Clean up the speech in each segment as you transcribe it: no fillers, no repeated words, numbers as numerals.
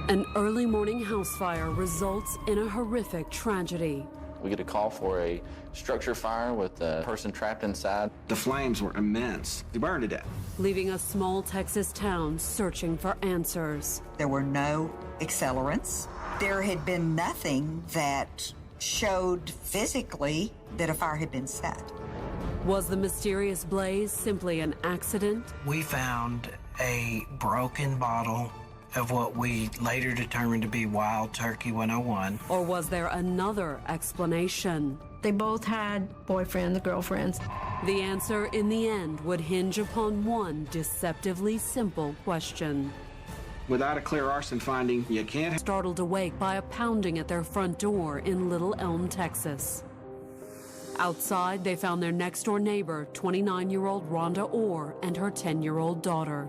An early morning house fire results in a horrific tragedy. We get a call for a structure fire with a person trapped inside. The flames were immense. They burned to death. Leaving a small Texas town searching for answers. There were no accelerants. There had been nothing that showed physically that a fire had been set. Was the mysterious blaze simply an accident? We found a broken bottle of what we later determined to be Wild Turkey 101. Or was there another explanation? They both had boyfriends, girlfriends. The answer in the end would hinge upon one deceptively simple question. Without a clear arson finding, you can't... Startled awake by a pounding at their front door in Little Elm, Texas. Outside, they found their next-door neighbor, 29-year-old Rhonda Orr, and her 10-year-old daughter.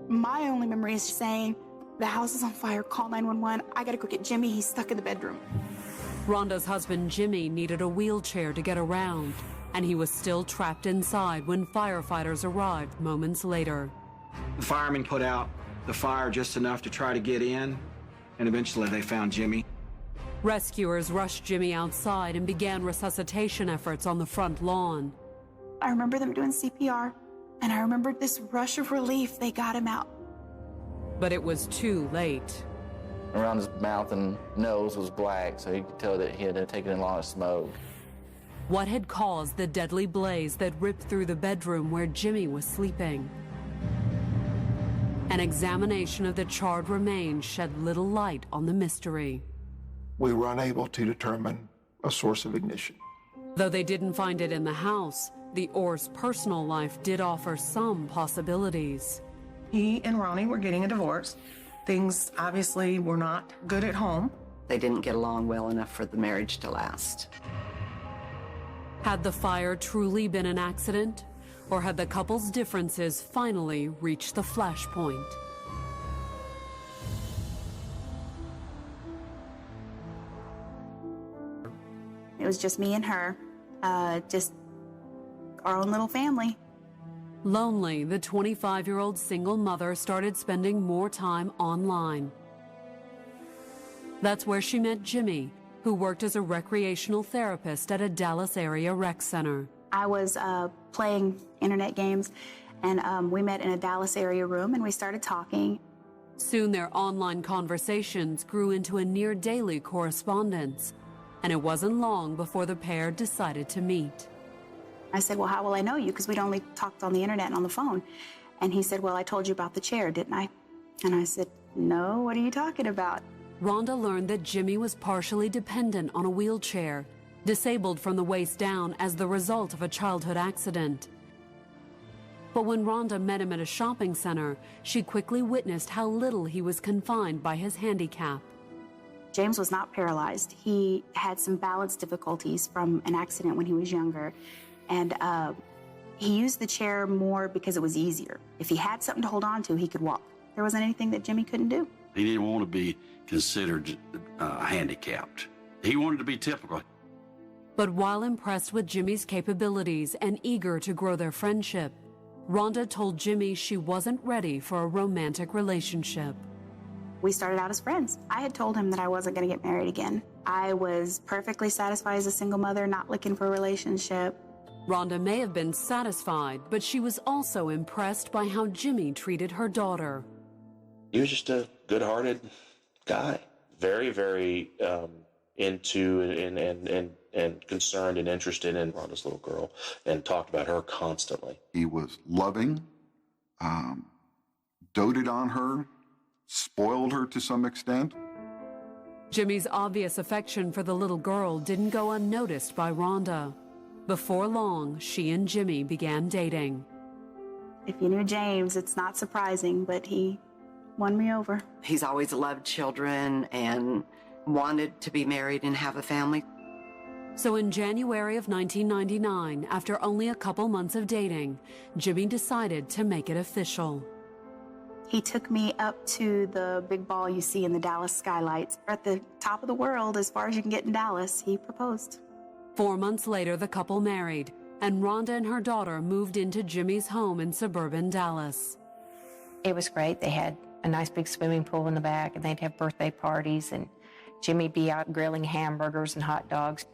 My only memory is saying, "The house is on fire, call 911. I gotta go get Jimmy, he's stuck in the bedroom." Rhonda's husband, Jimmy, needed a wheelchair to get around, and he was still trapped inside when firefighters arrived moments later. The firemen put out the fire just enough to try to get in, and eventually they found Jimmy. Rescuers rushed Jimmy outside and began resuscitation efforts on the front lawn. I remember them doing CPR, and I remember this rush of relief. They got him out. But it was too late. Around his mouth and nose was black, so you could tell that he had taken in a lot of smoke. What had caused the deadly blaze that ripped through the bedroom where Jimmy was sleeping? An examination of the charred remains shed little light on the mystery. We were unable to determine a source of ignition. Though they didn't find it in the house, the Orr's personal life did offer some possibilities. He and Ronnie were getting a divorce. Things obviously were not good at home. They didn't get along well enough for the marriage to last. Had the fire truly been an accident? Or had the couple's differences finally reached the flashpoint? It was just me and her, just our own little family. Lonely, the 25-year-old single mother started spending more time online. That's where she met Jimmy, who worked as a recreational therapist at a Dallas area rec center. I was playing internet games, and we met in a Dallas area room, and we started talking. Soon their online conversations grew into a near-daily correspondence, and it wasn't long before the pair decided to meet. I said, "Well, how will I know you? Because we'd only talked on the internet and on the phone." And he said, "Well, I told you about the chair, didn't I?" And I said, "No, what are you talking about?" Rhonda learned that Jimmy was partially dependent on a wheelchair, disabled from the waist down as the result of a childhood accident. But when Rhonda met him at a shopping center, she quickly witnessed how little he was confined by his handicap. James was not paralyzed. He had some balance difficulties from an accident when he was younger. And he used the chair more because it was easier. If he had something to hold on to, he could walk. There wasn't anything that Jimmy couldn't do. He didn't want to be considered handicapped. He wanted to be typical. But while impressed with Jimmy's capabilities and eager to grow their friendship, Rhonda told Jimmy she wasn't ready for a romantic relationship. We started out as friends. I had told him that I wasn't going to get married again. I was perfectly satisfied as a single mother, not looking for a relationship. Rhonda may have been satisfied, but she was also impressed by how Jimmy treated her daughter. He was just a good-hearted guy. Very, very into and concerned and interested in Rhonda's little girl, and talked about her constantly. He was loving, doted on her, spoiled her to some extent. Jimmy's obvious affection for the little girl didn't go unnoticed by Rhonda. Before long, she and Jimmy began dating. If you knew James, it's not surprising, but he won me over. He's always loved children and wanted to be married and have a family. So in January of 1999, after only a couple months of dating, Jimmy decided to make it official. He took me up to the big ball you see in the Dallas skylights. At the top of the world, as far as you can get in Dallas, he proposed. 4 months later, the couple married, and Rhonda and her daughter moved into Jimmy's home in suburban Dallas. It was great. They had a nice big swimming pool in the back, and they'd have birthday parties, and Jimmy'd be out grilling hamburgers and hot dogs.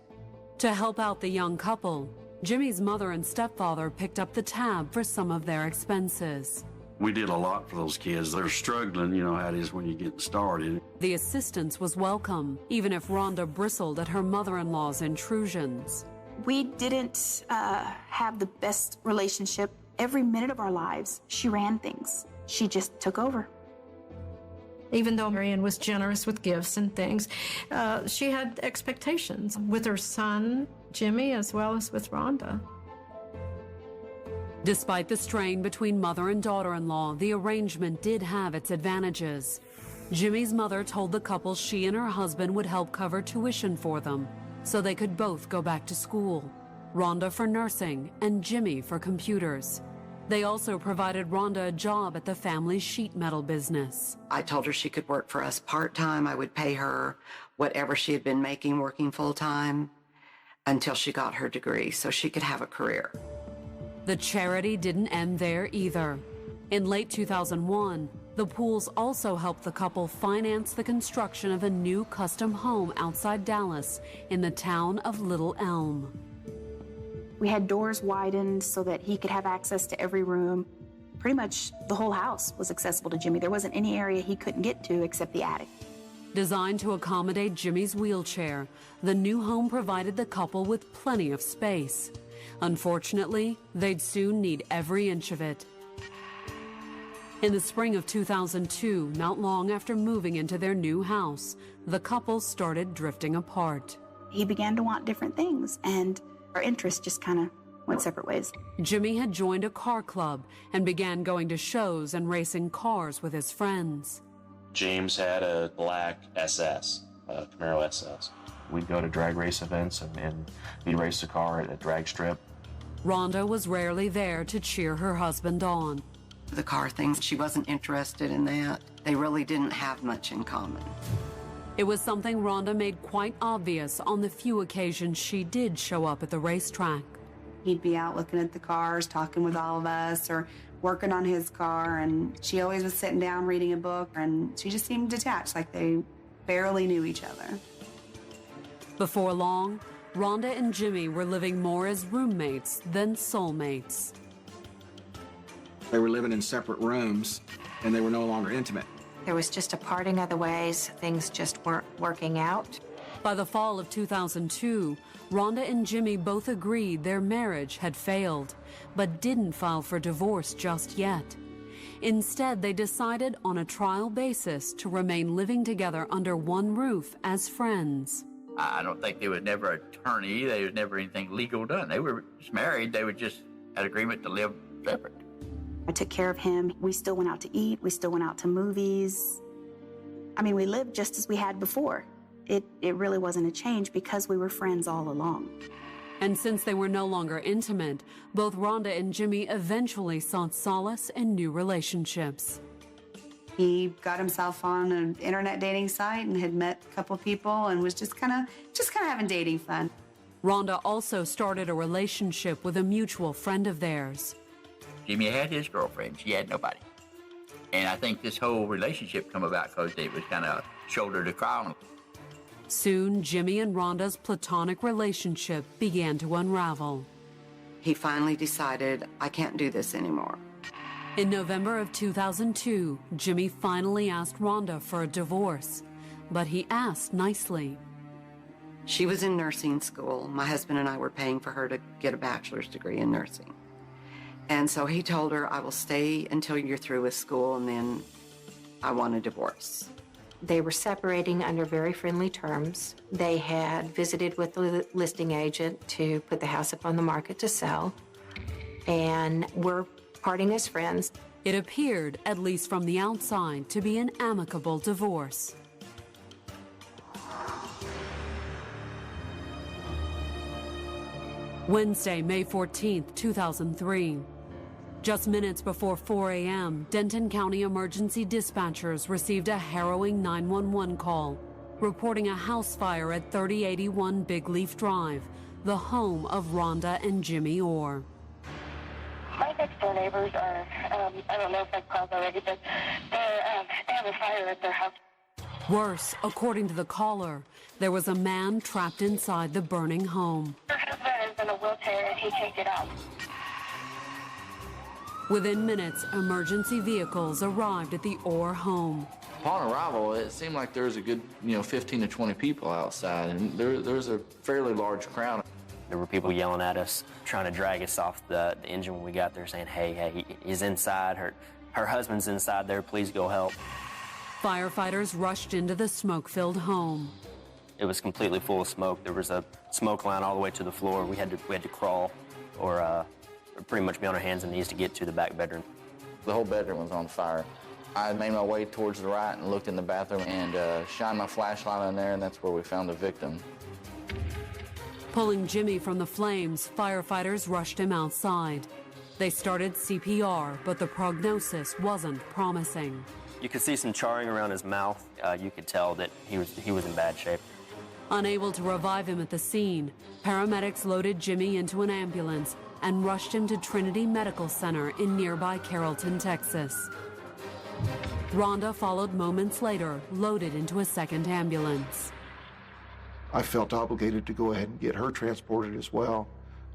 To help out the young couple, Jimmy's mother and stepfather picked up the tab for some of their expenses. We did a lot for those kids. They're struggling, you know how it is when you get started. The assistance was welcome, even if Rhonda bristled at her mother-in-law's intrusions. We didn't have the best relationship. Every minute of our lives, she ran things. She just took over. Even though Marian was generous with gifts and things, she had expectations with her son, Jimmy, as well as with Rhonda. Despite the strain between mother and daughter-in-law, the arrangement did have its advantages. Jimmy's mother told the couple she and her husband would help cover tuition for them so they could both go back to school. Rhonda for nursing and Jimmy for computers. They also provided Rhonda a job at the family sheet metal business. I told her she could work for us part-time. I would pay her whatever she had been making working full-time until she got her degree so she could have a career. The charity didn't end there either. In late 2001, the Pools also helped the couple finance the construction of a new custom home outside Dallas in the town of Little Elm. We had doors widened so that he could have access to every room. Pretty much the whole house was accessible to Jimmy. There wasn't any area he couldn't get to except the attic. Designed to accommodate Jimmy's wheelchair, the new home provided the couple with plenty of space. Unfortunately, they'd soon need every inch of it. In the spring of 2002, not long after moving into their new house, the couple started drifting apart. He began to want different things, and our interests just kind of went separate ways. Jimmy had joined a car club and began going to shows and racing cars with his friends. James had a black SS, a Camaro SS. We'd go to drag race events and he'd race a car at a drag strip. Rhonda was rarely there to cheer her husband on. The car things, she wasn't interested in that. They really didn't have much in common. It was something Rhonda made quite obvious on the few occasions she did show up at the racetrack. He'd be out looking at the cars, talking with all of us, or working on his car, and she always was sitting down reading a book, and she just seemed detached, like they barely knew each other. Before long, Rhonda and Jimmy were living more as roommates than soulmates. They were living in separate rooms, and they were no longer intimate. There was just a parting of the ways. Things just weren't working out. By the fall of 2002, Rhonda and Jimmy both agreed their marriage had failed, but didn't file for divorce just yet. Instead, they decided on a trial basis to remain living together under one roof as friends. I don't think there was never an attorney. There was never anything legal done. They were just married. They were just had agreement to live separate. I took care of him. We still went out to eat. We still went out to movies. I mean, we lived just as we had before. It really wasn't a change because we were friends all along. And since they were no longer intimate, both Rhonda and Jimmy eventually sought solace in new relationships. He got himself on an internet dating site and had met a couple people and was just kind of having dating fun. Rhonda also started a relationship with a mutual friend of theirs. Jimmy had his girlfriend. She had nobody. And I think this whole relationship come about because it was kind of shoulder to cry on. Soon, Jimmy and Rhonda's platonic relationship began to unravel. He finally decided, I can't do this anymore. In November of 2002, Jimmy finally asked Rhonda for a divorce, but he asked nicely. She was in nursing school. My husband and I were paying for her to get a bachelor's degree in nursing. And so he told her, I will stay until you're through with school, and then I want a divorce. They were separating under very friendly terms. They had visited with the listing agent to put the house up on the market to sell, and were parting as friends. It appeared, at least from the outside, to be an amicable divorce. Wednesday, May 14th, 2003. Just minutes before 4 a.m., Denton County emergency dispatchers received a harrowing 911 call, reporting a house fire at 3081 Big Leaf Drive, the home of Rhonda and Jimmy Orr. My next door neighbors are, I don't know if I've called already, but they're a fire at their house. Worse, according to the caller, there was a man trapped inside the burning home. Her husband is in a wheelchair and he can't get out. Within minutes, emergency vehicles arrived at the Orr home. Upon arrival, it seemed like there was a good, 15 to 20 people outside, and there was a fairly large crowd. There were people yelling at us, trying to drag us off the engine when we got there, saying, hey, he's inside. Her husband's inside there. Please go help. Firefighters rushed into the smoke-filled home. It was completely full of smoke. There was a smoke line all the way to the floor. We had to crawl or pretty much be on our hands and knees to get to the back bedroom. The whole bedroom was on fire. I made my way towards the right and looked in the bathroom and shined my flashlight in there, and that's where we found the victim. Pulling Jimmy from the flames, firefighters rushed him outside. They started CPR, but the prognosis wasn't promising. You could see some charring around his mouth. You could tell that he was in bad shape. Unable to revive him at the scene, paramedics loaded Jimmy into an ambulance and rushed him to Trinity Medical Center in nearby Carrollton, Texas. Rhonda followed moments later, loaded into a second ambulance. I felt obligated to go ahead and get her transported as well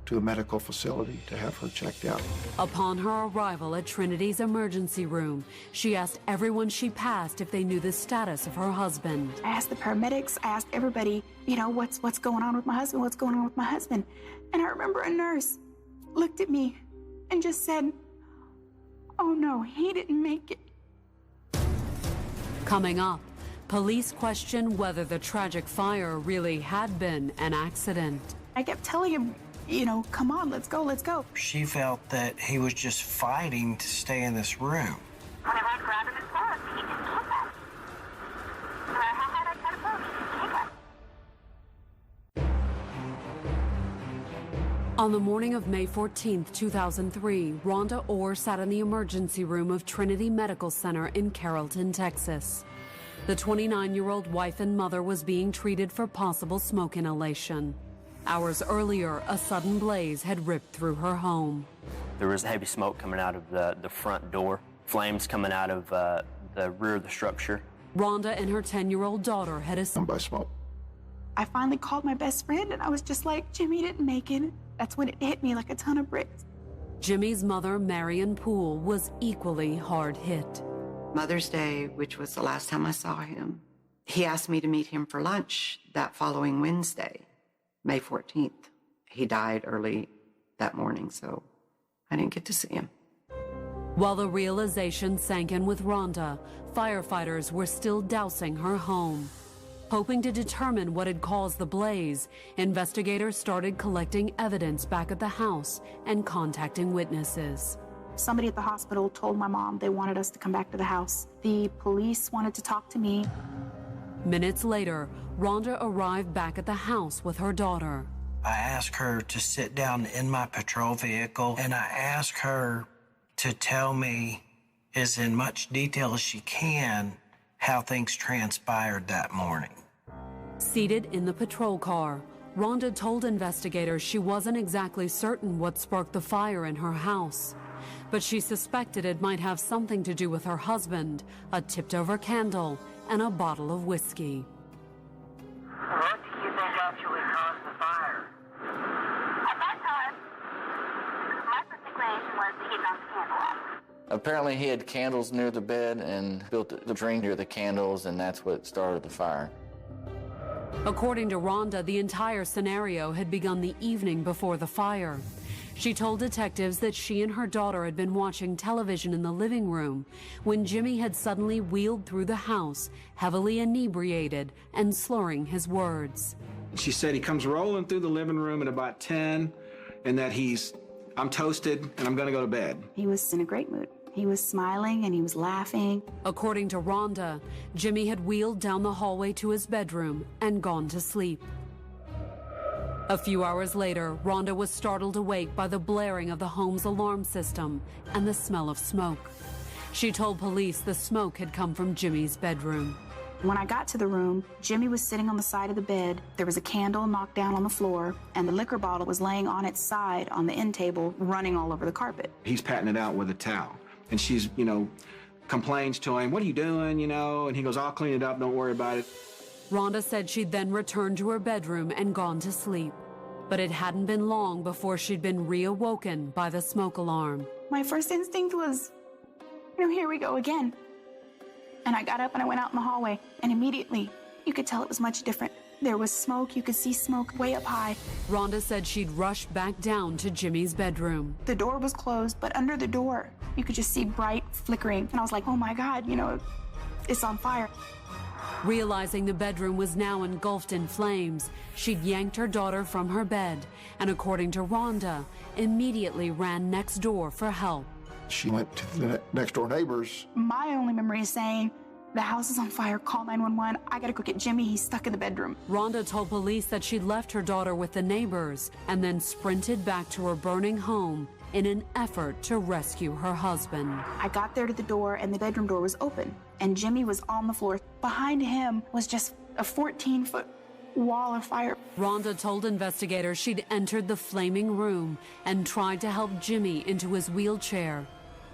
to a medical facility to have her checked out. Upon her arrival at Trinity's emergency room, she asked everyone she passed if they knew the status of her husband. I asked the paramedics, I asked everybody, what's going on with my husband? What's going on with my husband? And I remember a nurse looked at me and just said, "Oh no, he didn't make it." Coming up, police question whether the tragic fire really had been an accident. I kept telling him, come on, let's go, let's go. She felt that he was just fighting to stay in this room. Whenever I grabbed his purse, he just came back. How had I got a purse? He came back. On the morning of May 14, 2003, Rhonda Orr sat in the emergency room of Trinity Medical Center in Carrollton, Texas. The 29-year-old wife and mother was being treated for possible smoke inhalation. Hours earlier, a sudden blaze had ripped through her home. There was heavy smoke coming out of the front door, flames coming out of the rear of the structure. Rhonda and her 10-year-old daughter had escaped by smoke. I finally called my best friend and I was just like, Jimmy didn't make it. That's when it hit me like a ton of bricks. Jimmy's mother, Marion Poole, was equally hard hit. Mother's Day, which was the last time I saw him, he asked me to meet him for lunch that following Wednesday, May 14th. He died early that morning, so I didn't get to see him. While the realization sank in with Rhonda, firefighters were still dousing her home. Hoping to determine what had caused the blaze, investigators started collecting evidence back at the house and contacting witnesses. Somebody at the hospital told my mom they wanted us to come back to the house. The police wanted to talk to me. Minutes later, Rhonda arrived back at the house with her daughter. I asked her to sit down in my patrol vehicle, and I asked her to tell me, as in much detail as she can, how things transpired that morning. Seated in the patrol car, Rhonda told investigators she wasn't exactly certain what sparked the fire in her house, but she suspected it might have something to do with her husband, a tipped-over candle, and a bottle of whiskey. What do you think actually caused the fire? At that time, my first explanation was that he knocked the candle out. Apparently he had candles near the bed and built the drain near the candles, and that's what started the fire. According to Rhonda, the entire scenario had begun the evening before the fire. She told detectives that she and her daughter had been watching television in the living room when Jimmy had suddenly wheeled through the house, heavily inebriated and slurring his words. She said he comes rolling through the living room at about 10 and that I'm toasted and I'm gonna go to bed. He was in a great mood. He was smiling and he was laughing. According to Rhonda, Jimmy had wheeled down the hallway to his bedroom and gone to sleep. A few hours later, Rhonda was startled awake by the blaring of the home's alarm system and the smell of smoke. She told police the smoke had come from Jimmy's bedroom. When I got to the room, Jimmy was sitting on the side of the bed. There was a candle knocked down on the floor, and the liquor bottle was laying on its side on the end table, running all over the carpet. He's patting it out with a towel. And she's, complains to him, "What are you doing?" And he goes, "I'll clean it up, don't worry about it." Rhonda said she'd then returned to her bedroom and gone to sleep. But it hadn't been long before she'd been reawoken by the smoke alarm. My first instinct was, here we go again. And I got up and I went out in the hallway, and immediately you could tell it was much different. There was smoke, you could see smoke way up high. Rhonda said she'd rushed back down to Jimmy's bedroom. The door was closed, but under the door, you could just see bright flickering. And I was like, oh my God, it's on fire. Realizing the bedroom was now engulfed in flames, she'd yanked her daughter from her bed and, according to Rhonda, immediately ran next door for help. She went to the next door neighbors. My only memory is saying, the house is on fire, call 911, I gotta go get Jimmy, he's stuck in the bedroom. Rhonda told police that she'd left her daughter with the neighbors and then sprinted back to her burning home in an effort to rescue her husband. I got there to the door and the bedroom door was open and Jimmy was on the floor. Behind him was just a 14-foot wall of fire. Rhonda told investigators she'd entered the flaming room and tried to help Jimmy into his wheelchair,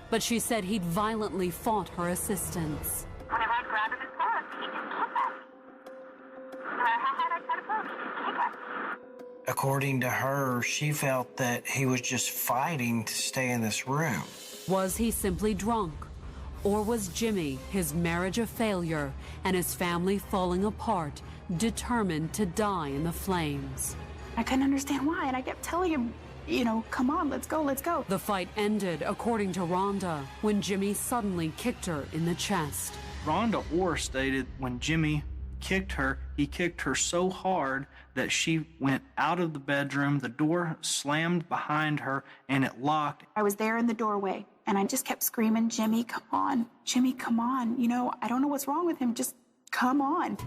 but she said he'd violently fought her assistance. Whenever I grabbed him and pulled, he just kicked at me. How had I tried to pull him? He just kicked at me. According to her, she felt that he was just fighting to stay in this room. Was he simply drunk? Or was Jimmy, his marriage a failure, and his family falling apart, determined to die in the flames? I couldn't understand why, and I kept telling him, come on, let's go, let's go. The fight ended, according to Rhonda, when Jimmy suddenly kicked her in the chest. Rhonda Orr stated when Jimmy kicked her, he kicked her so hard that she went out of the bedroom, the door slammed behind her, and it locked. I was there in the doorway, and I just kept screaming, Jimmy, come on. Jimmy, come on. I don't know what's wrong with him. Just come on.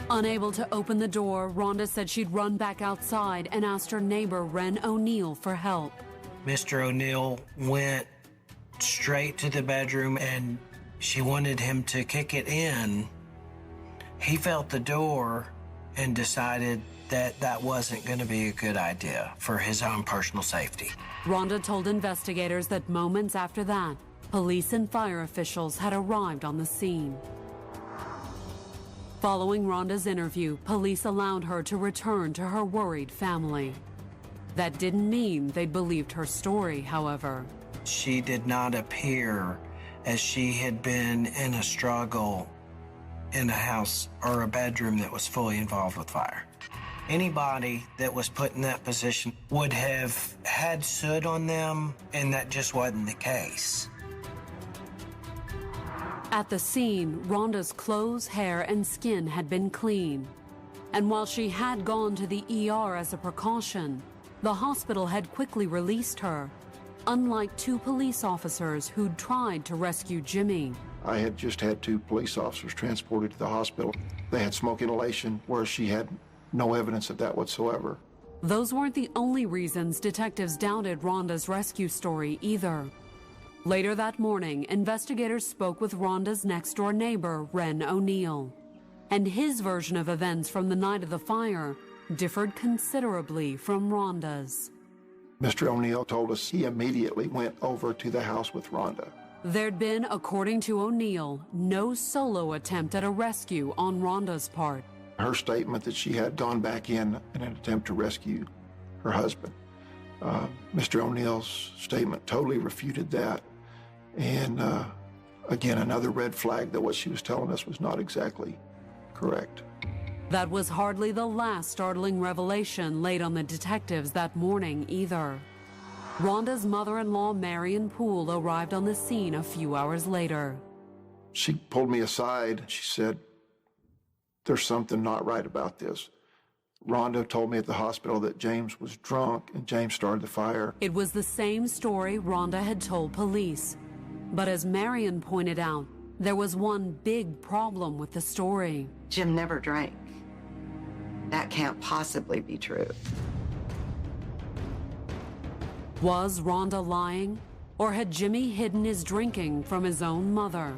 Unable to open the door, Rhonda said she'd run back outside and asked her neighbor, Ren O'Neill, for help. Mr. O'Neill went straight to the bedroom and she wanted him to kick it in. He felt the door and decided that that wasn't going to be a good idea for his own personal safety. Rhonda told investigators that moments after that, police and fire officials had arrived on the scene. Following Rhonda's interview, police allowed her to return to her worried family. That didn't mean they believed her story, however. She did not appear as she had been in a struggle in a house or a bedroom that was fully involved with fire. Anybody that was put in that position would have had soot on them, and that just wasn't the case. At the scene, Rhonda's clothes, hair, and skin had been clean. And while she had gone to the ER as a precaution, the hospital had quickly released her, unlike two police officers who'd tried to rescue Jimmy. I had just had 2 police officers transported to the hospital. They had smoke inhalation where she had no evidence of that whatsoever. Those weren't the only reasons detectives doubted Rhonda's rescue story either. Later that morning, investigators spoke with Rhonda's next-door neighbor, Ren O'Neill. And his version of events from the night of the fire differed considerably from Rhonda's. Mr. O'Neill told us he immediately went over to the house with Rhonda. There'd been, according to O'Neill, no solo attempt at a rescue on Rhonda's part. Her statement that she had gone back in an attempt to rescue her husband. Mr. O'Neill's statement totally refuted that. And again, another red flag that what she was telling us was not exactly correct. That was hardly the last startling revelation laid on the detectives that morning either. Rhonda's mother-in-law, Marion Poole, arrived on the scene a few hours later. She pulled me aside. She said, "There's something not right about this. Rhonda told me at the hospital that James was drunk and James started the fire." It was the same story Rhonda had told police. But as Marion pointed out, there was one big problem with the story. Jim never drank. That can't possibly be true. Was Rhonda lying? Or had Jimmy hidden his drinking from his own mother?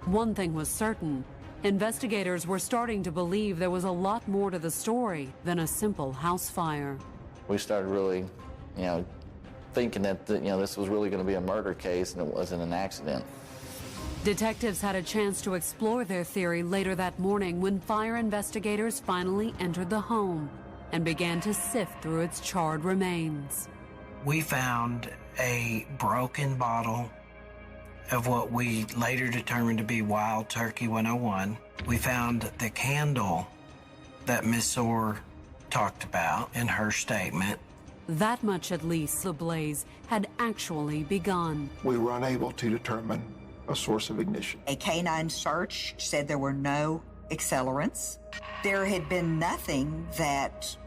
One thing was certain. Investigators were starting to believe there was a lot more to the story than a simple house fire. We started really, thinking that this was really going to be a murder case and it wasn't an accident. Detectives had a chance to explore their theory later that morning when fire investigators finally entered the home and began to sift through its charred remains. We found a broken bottle of what we later determined to be Wild Turkey 101. We found the candle that Miss Orr talked about in her statement. That much at least the blaze had actually begun. We were unable to determine a source of ignition. A canine search said there were no accelerants. There had been nothing that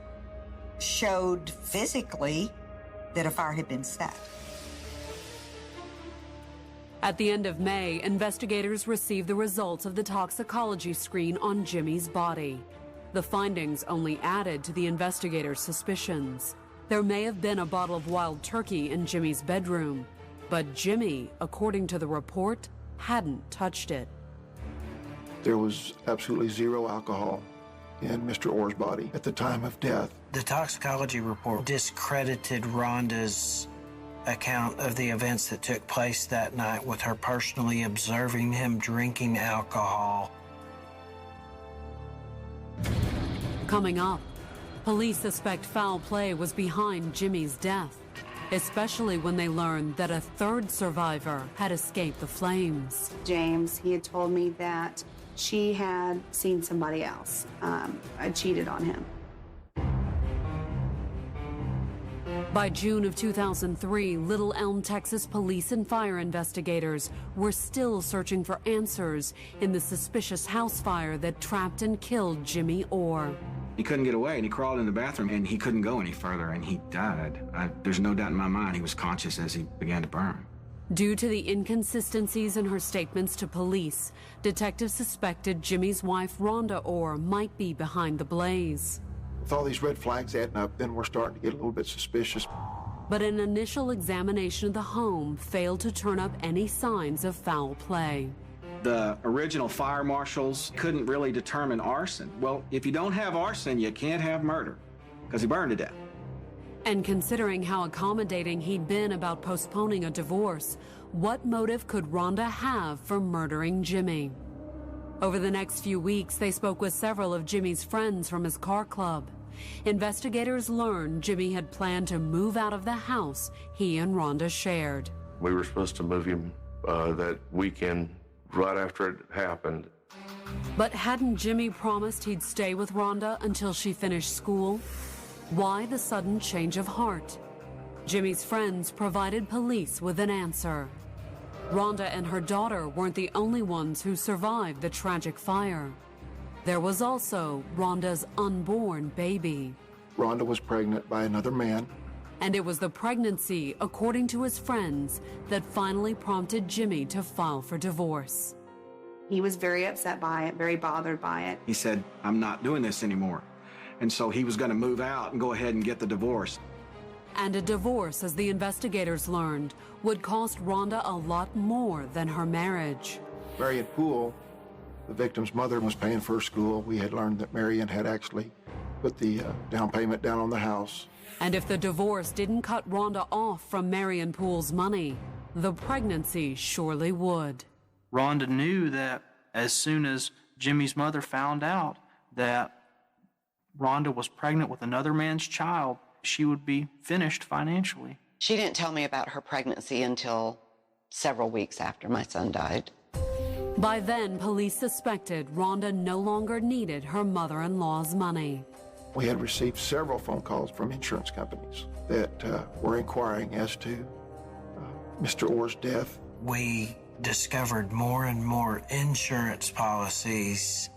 showed physically that a fire had been set. At the end of May, investigators received the results of the toxicology screen on Jimmy's body. The findings only added to the investigators' suspicions. There may have been a bottle of Wild Turkey in Jimmy's bedroom, but Jimmy, according to the report, hadn't touched it. There was absolutely zero alcohol in Mr. Orr's body at the time of death. The toxicology report discredited Rhonda's account of the events that took place that night, with her personally observing him drinking alcohol. Coming up, police suspect foul play was behind Jimmy's death, especially when they learned that a third survivor had escaped the flames. James, he had told me that she had seen somebody else. I cheated on him. By June of 2003, Little Elm, Texas police and fire investigators were still searching for answers in the suspicious house fire that trapped and killed Jimmy Orr. He couldn't get away, and he crawled in the bathroom, and he couldn't go any further, and he died. There's no doubt in my mind he was conscious as he began to burn. Due to the inconsistencies in her statements to police, detectives suspected Jimmy's wife, Rhonda Orr, might be behind the blaze. With all these red flags adding up, then we're starting to get a little bit suspicious. But an initial examination of the home failed to turn up any signs of foul play. The original fire marshals couldn't really determine arson. Well, if you don't have arson, you can't have murder, because he burned to death. And considering how accommodating he'd been about postponing a divorce, what motive could Rhonda have for murdering Jimmy? Over the next few weeks, they spoke with several of Jimmy's friends from his car club. Investigators learned Jimmy had planned to move out of the house he and Rhonda shared. We were supposed to move him that weekend right after it happened. But hadn't Jimmy promised he'd stay with Rhonda until she finished school? Why the sudden change of heart? Jimmy's friends provided police with an answer. Rhonda and her daughter weren't the only ones who survived the tragic fire. There was also Rhonda's unborn baby. Rhonda was pregnant by another man. And it was the pregnancy, according to his friends, that finally prompted Jimmy to file for divorce. He was very upset by it, very bothered by it. He said, I'm not doing this anymore. And so he was going to move out and go ahead and get the divorce. And a divorce, as the investigators learned, would cost Rhonda a lot more than her marriage. Marion Poole, the victim's mother, was paying for her school. We had learned that Marion had actually put the down payment down on the house. And if the divorce didn't cut Rhonda off from Marion Poole's money, the pregnancy surely would. Rhonda knew that as soon as Jimmy's mother found out that Rhonda was pregnant with another man's child, she would be finished financially. She didn't tell me about her pregnancy until several weeks after my son died. By then, police suspected Rhonda no longer needed her mother-in-law's money. We had received several phone calls from insurance companies that were inquiring as to Mr. Orr's death. We discovered more and more insurance policies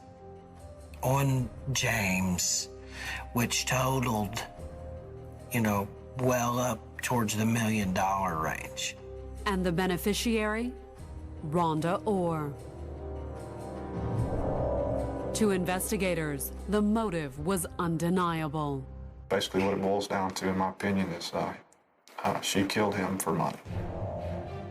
on James, which totaled, well up towards the $1 million range. And the beneficiary? Rhonda Orr. To investigators, the motive was undeniable. Basically what it boils down to, in my opinion, is she killed him for money.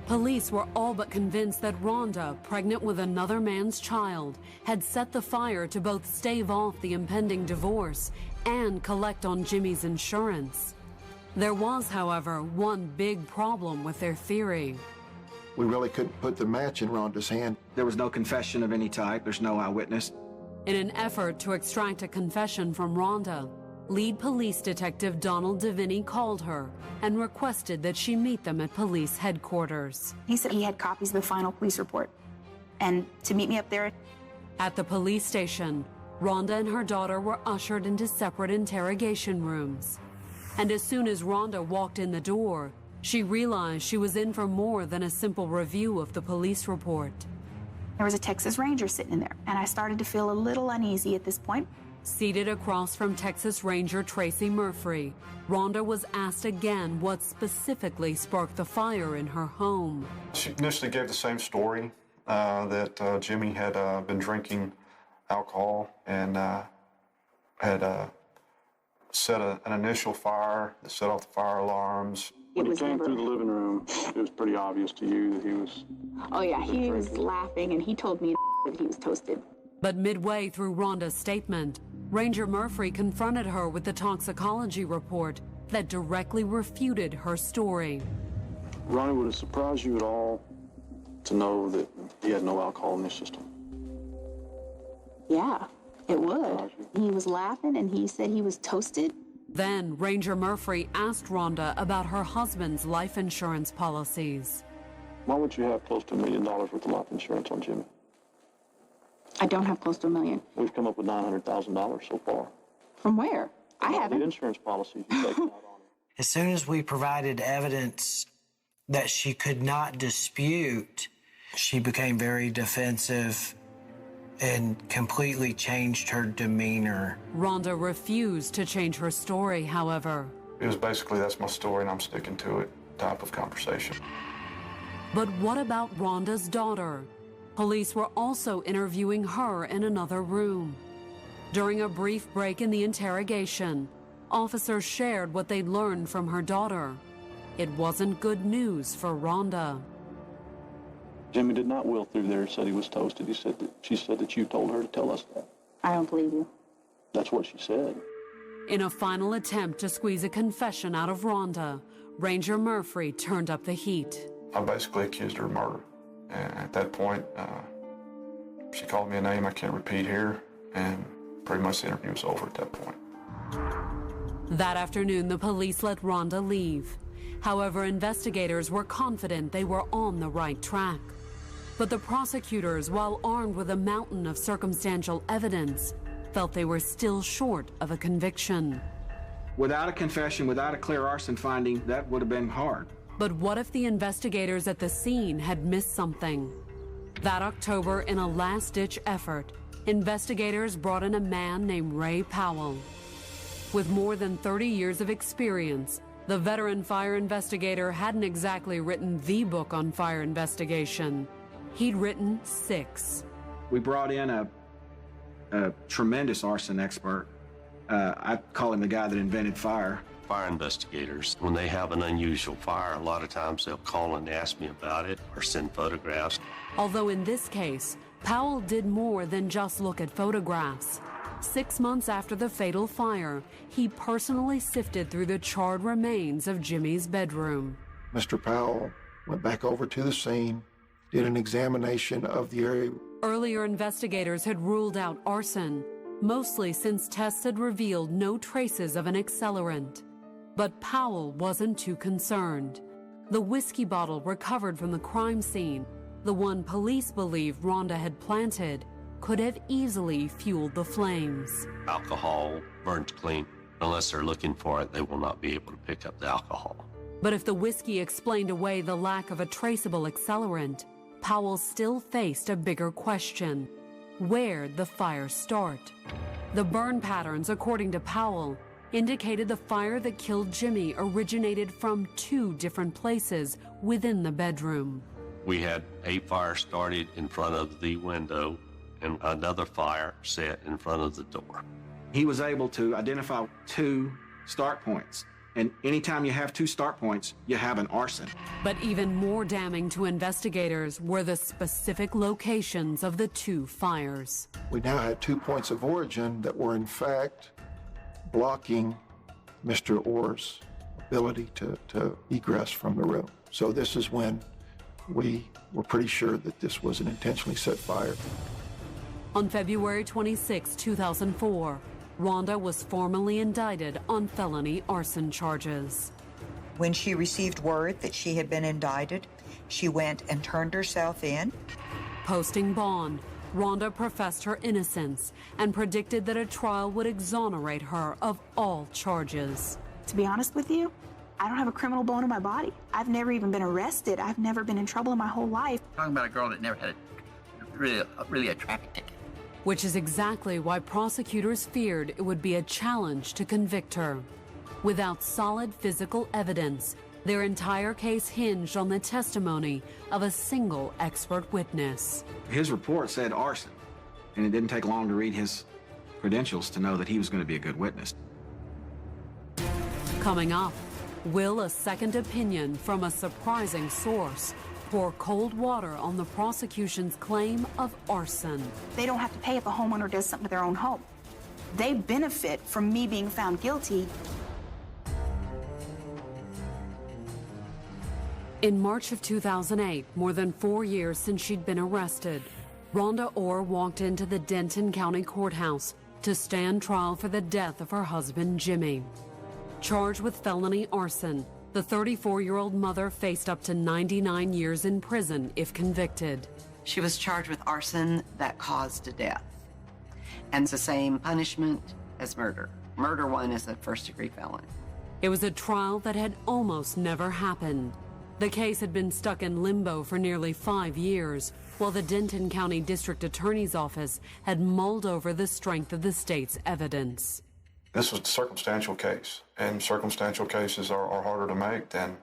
Police were all but convinced that Rhonda, pregnant with another man's child, had set the fire to both stave off the impending divorce and collect on Jimmy's insurance. There was, however, one big problem with their theory. We really couldn't put the match in Rhonda's hand. There was no confession of any type. There's no eyewitness. In an effort to extract a confession from Rhonda, lead police detective Donald Deviney called her and requested that she meet them at police headquarters. He said he had copies of the final police report and to meet me up there. At the police station, Rhonda and her daughter were ushered into separate interrogation rooms. And as soon as Rhonda walked in the door, she realized she was in for more than a simple review of the police report. There was a Texas Ranger sitting in there, and I started to feel a little uneasy at this point. Seated across from Texas Ranger Tracy Murphy, Rhonda was asked again what specifically sparked the fire in her home. She initially gave the same story, that Jimmy had been drinking alcohol and had set an initial fire that set off the fire alarms. When he came through the living room, it was pretty obvious to you that he was... Oh yeah, he was laughing, and he told me that he was toasted. But midway through Rhonda's statement, Ranger Murphy confronted her with the toxicology report that directly refuted her story. Ronnie, would it surprise you at all to know that he had no alcohol in his system? Yeah, it would. He was laughing, and he said he was toasted. Then Ranger Murphy asked Rhonda about her husband's life insurance policies. Why would you have close to $1 million worth of life insurance on Jimmy? I don't have close to $1 million. We've come up with $900,000 so far. From where? I haven't. The insurance policies you've taken out on it. As soon as we provided evidence that she could not dispute, she became very defensive and completely changed her demeanor. Rhonda refused to change her story, however. It was basically, that's my story and I'm sticking to it type of conversation. But what about Rhonda's daughter? Police were also interviewing her in another room. During a brief break in the interrogation, officers shared what they'd learned from her daughter. It wasn't good news for Rhonda. Jimmy did not will through there and said he was toasted. She said that you told her to tell us that. I don't believe you. That's what she said. In a final attempt to squeeze a confession out of Rhonda, Ranger Murphy turned up the heat. I basically accused her of murder. And at that point, she called me a name I can't repeat here, and pretty much the interview was over at that point. That afternoon, the police let Rhonda leave. However, investigators were confident they were on the right track. But the prosecutors, while armed with a mountain of circumstantial evidence, felt they were still short of a conviction. Without a confession, without a clear arson finding, that would have been hard. But what if the investigators at the scene had missed something? That October, in a last-ditch effort, investigators brought in a man named Ray Powell. With more than 30 years of experience, the veteran fire investigator hadn't exactly written the book on fire investigation. He'd written 6. We brought in a tremendous arson expert. I call him the guy that invented fire. Fire investigators, when they have an unusual fire, a lot of times they'll call and ask me about it or send photographs. Although in this case, Powell did more than just look at photographs. 6 months after the fatal fire, he personally sifted through the charred remains of Jimmy's bedroom. Mr. Powell went back over to the scene, did an examination of the area. Earlier investigators had ruled out arson, mostly since tests had revealed no traces of an accelerant. But Powell wasn't too concerned. The whiskey bottle recovered from the crime scene, the one police believed Rhonda had planted, could have easily fueled the flames. Alcohol burns clean. Unless they're looking for it, they will not be able to pick up the alcohol. But if the whiskey explained away the lack of a traceable accelerant, Powell still faced a bigger question. Where'd the fire start? The burn patterns, according to Powell, indicated the fire that killed Jimmy originated from 2 different places within the bedroom. We had a fire started in front of the window and another fire set in front of the door. He was able to identify 2 start points. And anytime you have 2 start points, you have an arson. But even more damning to investigators were the specific locations of the 2 fires. We now had 2 points of origin that were in fact blocking Mr. Orr's ability to egress from the room. So this is when we were pretty sure that this was an intentionally set fire. On February 26, 2004, Rhonda was formally indicted on felony arson charges. When she received word that she had been indicted, she went and turned herself in. Posting bond, Rhonda professed her innocence and predicted that a trial would exonerate her of all charges. To be honest with you, I don't have a criminal bone in my body. I've never even been arrested. I've never been in trouble in my whole life. Talking about a girl that never had really a traffic ticket. Which is exactly why prosecutors feared it would be a challenge to convict her. Without solid physical evidence, their entire case hinged on the testimony of a single expert witness. His report said arson, and it didn't take long to read his credentials to know that he was going to be a good witness. Coming up, will a second opinion from a surprising source pour cold water on the prosecution's claim of arson? They don't have to pay if a homeowner does something to their own home. They benefit from me being found guilty. In March of 2008, more than 4 years since she'd been arrested, Rhonda Orr walked into the Denton County Courthouse to stand trial for the death of her husband, Jimmy. Charged with felony arson, the 34-year-old mother faced up to 99 years in prison if convicted. She was charged with arson that caused a death. And it's the same punishment as murder. Murder one is a first-degree felony. It was a trial that had almost never happened. The case had been stuck in limbo for nearly 5 years, while the Denton County District Attorney's Office had mulled over the strength of the state's evidence. This was a circumstantial case, and circumstantial cases are harder to make than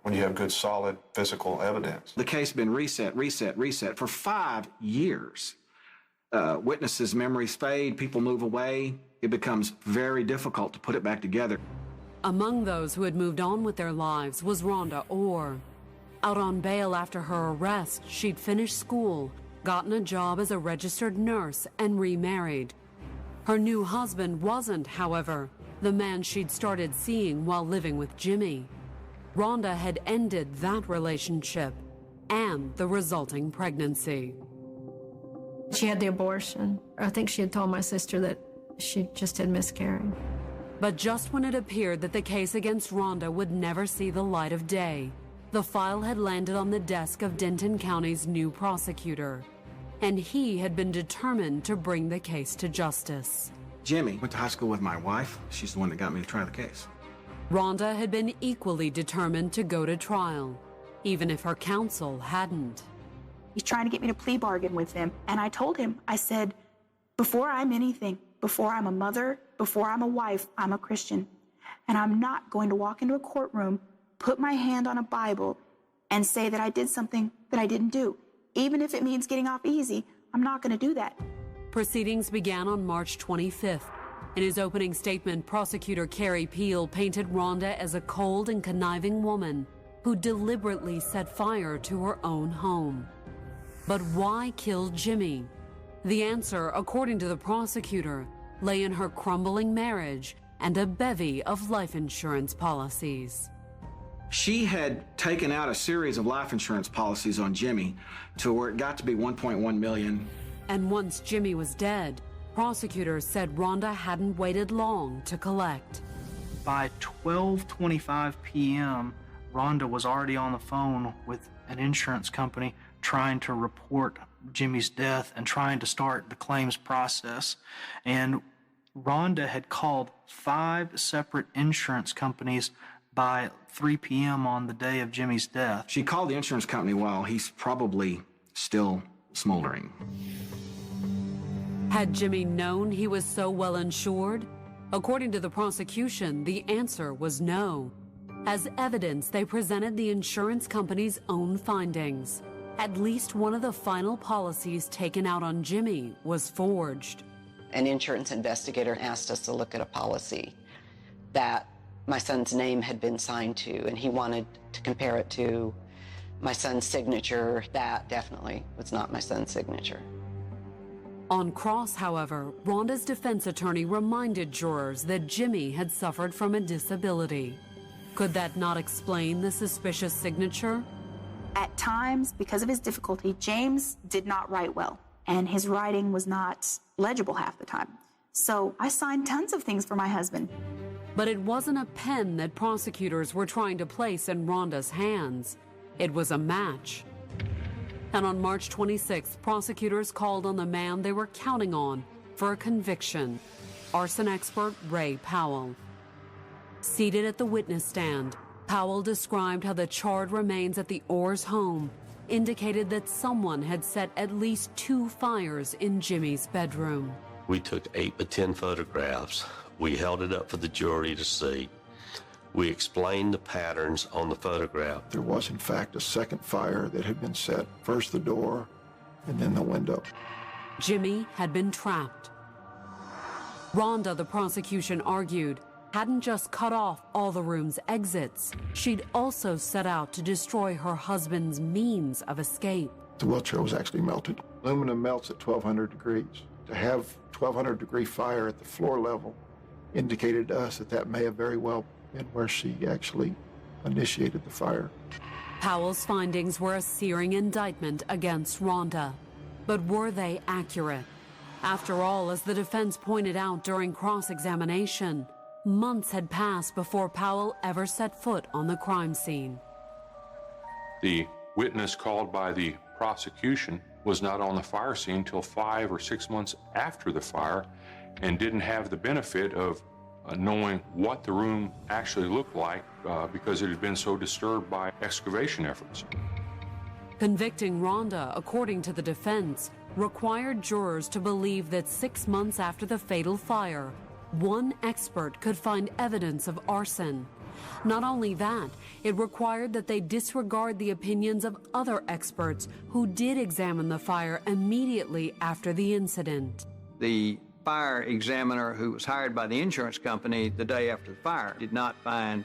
when you have good, solid physical evidence. The case had been reset for 5 years. Witnesses' memories fade, people move away. It becomes very difficult to put it back together. Among those who had moved on with their lives was Rhonda Orr. Out on bail after her arrest, she'd finished school, gotten a job as a registered nurse, and remarried. Her new husband wasn't, however, the man she'd started seeing while living with Jimmy. Rhonda had ended that relationship and the resulting pregnancy. She had the abortion. I think she had told my sister that she just had miscarried. But just when it appeared that the case against Rhonda would never see the light of day, the file had landed on the desk of Denton County's new prosecutor, and he had been determined to bring the case to justice. Jimmy went to high school with my wife. She's the one that got me to try the case. Rhonda had been equally determined to go to trial, even if her counsel hadn't. He's trying to get me to plea bargain with him, and I told him, I said, before I'm anything, before I'm a mother, before I'm a wife, I'm a Christian. And I'm not going to walk into a courtroom, put my hand on a Bible, and say that I did something that I didn't do. Even if it means getting off easy, I'm not going to do that. Proceedings began on March 25th. In his opening statement, prosecutor Carrie Peel painted Rhonda as a cold and conniving woman who deliberately set fire to her own home. But why kill Jimmy? The answer, according to the prosecutor, lay in her crumbling marriage and a bevy of life insurance policies. She had taken out a series of life insurance policies on Jimmy to where it got to be $1.1 million. And once Jimmy was dead, prosecutors said Rhonda hadn't waited long to collect. By 12:25 p.m., Rhonda was already on the phone with an insurance company trying to report Jimmy's death and trying to start the claims process. And Rhonda had called 5 separate insurance companies by 3 p.m. on the day of Jimmy's death. She called the insurance company while he's probably still smoldering. Had Jimmy known he was so well insured? According to the prosecution, the answer was no. As evidence, they presented the insurance company's own findings. At least one of the final policies taken out on Jimmy was forged. An insurance investigator asked us to look at a policy that my son's name had been signed to, and he wanted to compare it to my son's signature. That definitely was not my son's signature. On cross, however, Rhonda's defense attorney reminded jurors that Jimmy had suffered from a disability. Could that not explain the suspicious signature? At times, because of his difficulty, James did not write well, and his writing was not legible half the time. So I signed tons of things for my husband. But it wasn't a pen that prosecutors were trying to place in Rhonda's hands. It was a match. And on March 26th, prosecutors called on the man they were counting on for a conviction, arson expert Ray Powell. Seated at the witness stand, Powell described how the charred remains at the Orr's home indicated that someone had set at least 2 fires in Jimmy's bedroom. We took 8 by 10 photographs. We held it up for the jury to see. We explained the patterns on the photograph. There was, in fact, a second fire that had been set, first the door and then the window. Jimmy had been trapped. Rhonda, the prosecution argued, hadn't just cut off all the room's exits. She'd also set out to destroy her husband's means of escape. The wheelchair was actually melted. Aluminum melts at 1,200 degrees. To have 1,200 degree fire at the floor level indicated to us that that may have very well been where she actually initiated the fire. Powell's findings were a searing indictment against Rhonda. But were they accurate? After all, as the defense pointed out during cross-examination, months had passed before Powell ever set foot on the crime scene. The witness called by the prosecution was not on the fire scene until 5 or 6 months after the fire and didn't have the benefit of knowing what the room actually looked like because it had been so disturbed by excavation efforts. Convicting Rhonda, according to the defense, required jurors to believe that 6 months after the fatal fire, one expert could find evidence of arson. Not only that, it required that they disregard the opinions of other experts who did examine the fire immediately after the incident. The fire examiner who was hired by the insurance company the day after the fire did not find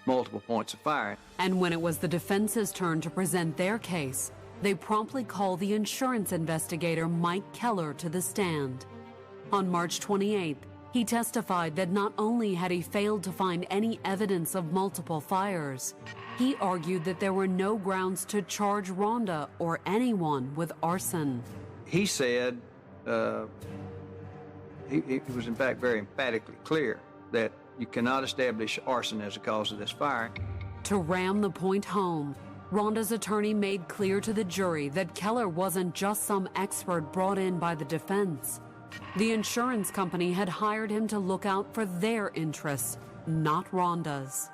multiple points of fire. And when it was the defense's turn to present their case, they promptly called the insurance investigator Mike Keller to the stand. On March 28th, he testified that not only had he failed to find any evidence of multiple fires, he argued that there were no grounds to charge Rhonda or anyone with arson. He said, he was in fact very emphatically clear that you cannot establish arson as a cause of this fire. To ram the point home, Rhonda's attorney made clear to the jury that Keller wasn't just some expert brought in by the defense. The insurance company had hired him to look out for their interests, not Rhonda's.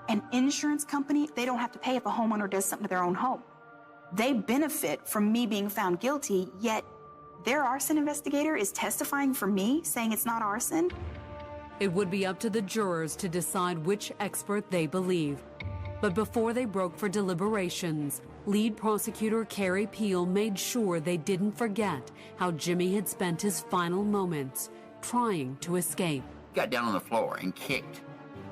An insurance company, they don't have to pay if a homeowner does something to their own home. They benefit from me being found guilty, yet their arson investigator is testifying for me, saying it's not arson. It would be up to the jurors to decide which expert they believe. But before they broke for deliberations, lead prosecutor Carrie Peel made sure they didn't forget how Jimmy had spent his final moments trying to escape. Got down on the floor and kicked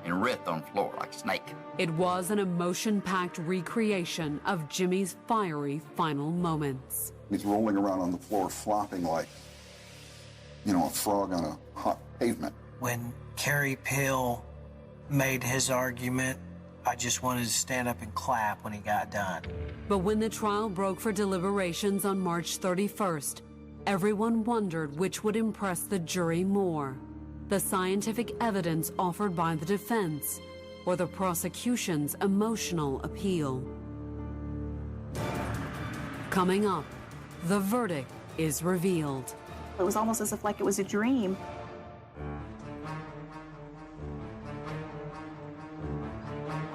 and writhed on the floor like a snake. It was an emotion-packed recreation of Jimmy's fiery final moments. He's rolling around on the floor, flopping like, a frog on a hot pavement. When Carrie Peel made his argument, I just wanted to stand up and clap when he got done. But when the trial broke for deliberations on March 31st, everyone wondered which would impress the jury more, the scientific evidence offered by the defense or the prosecution's emotional appeal. Coming up, the verdict is revealed. It was almost as if it was a dream.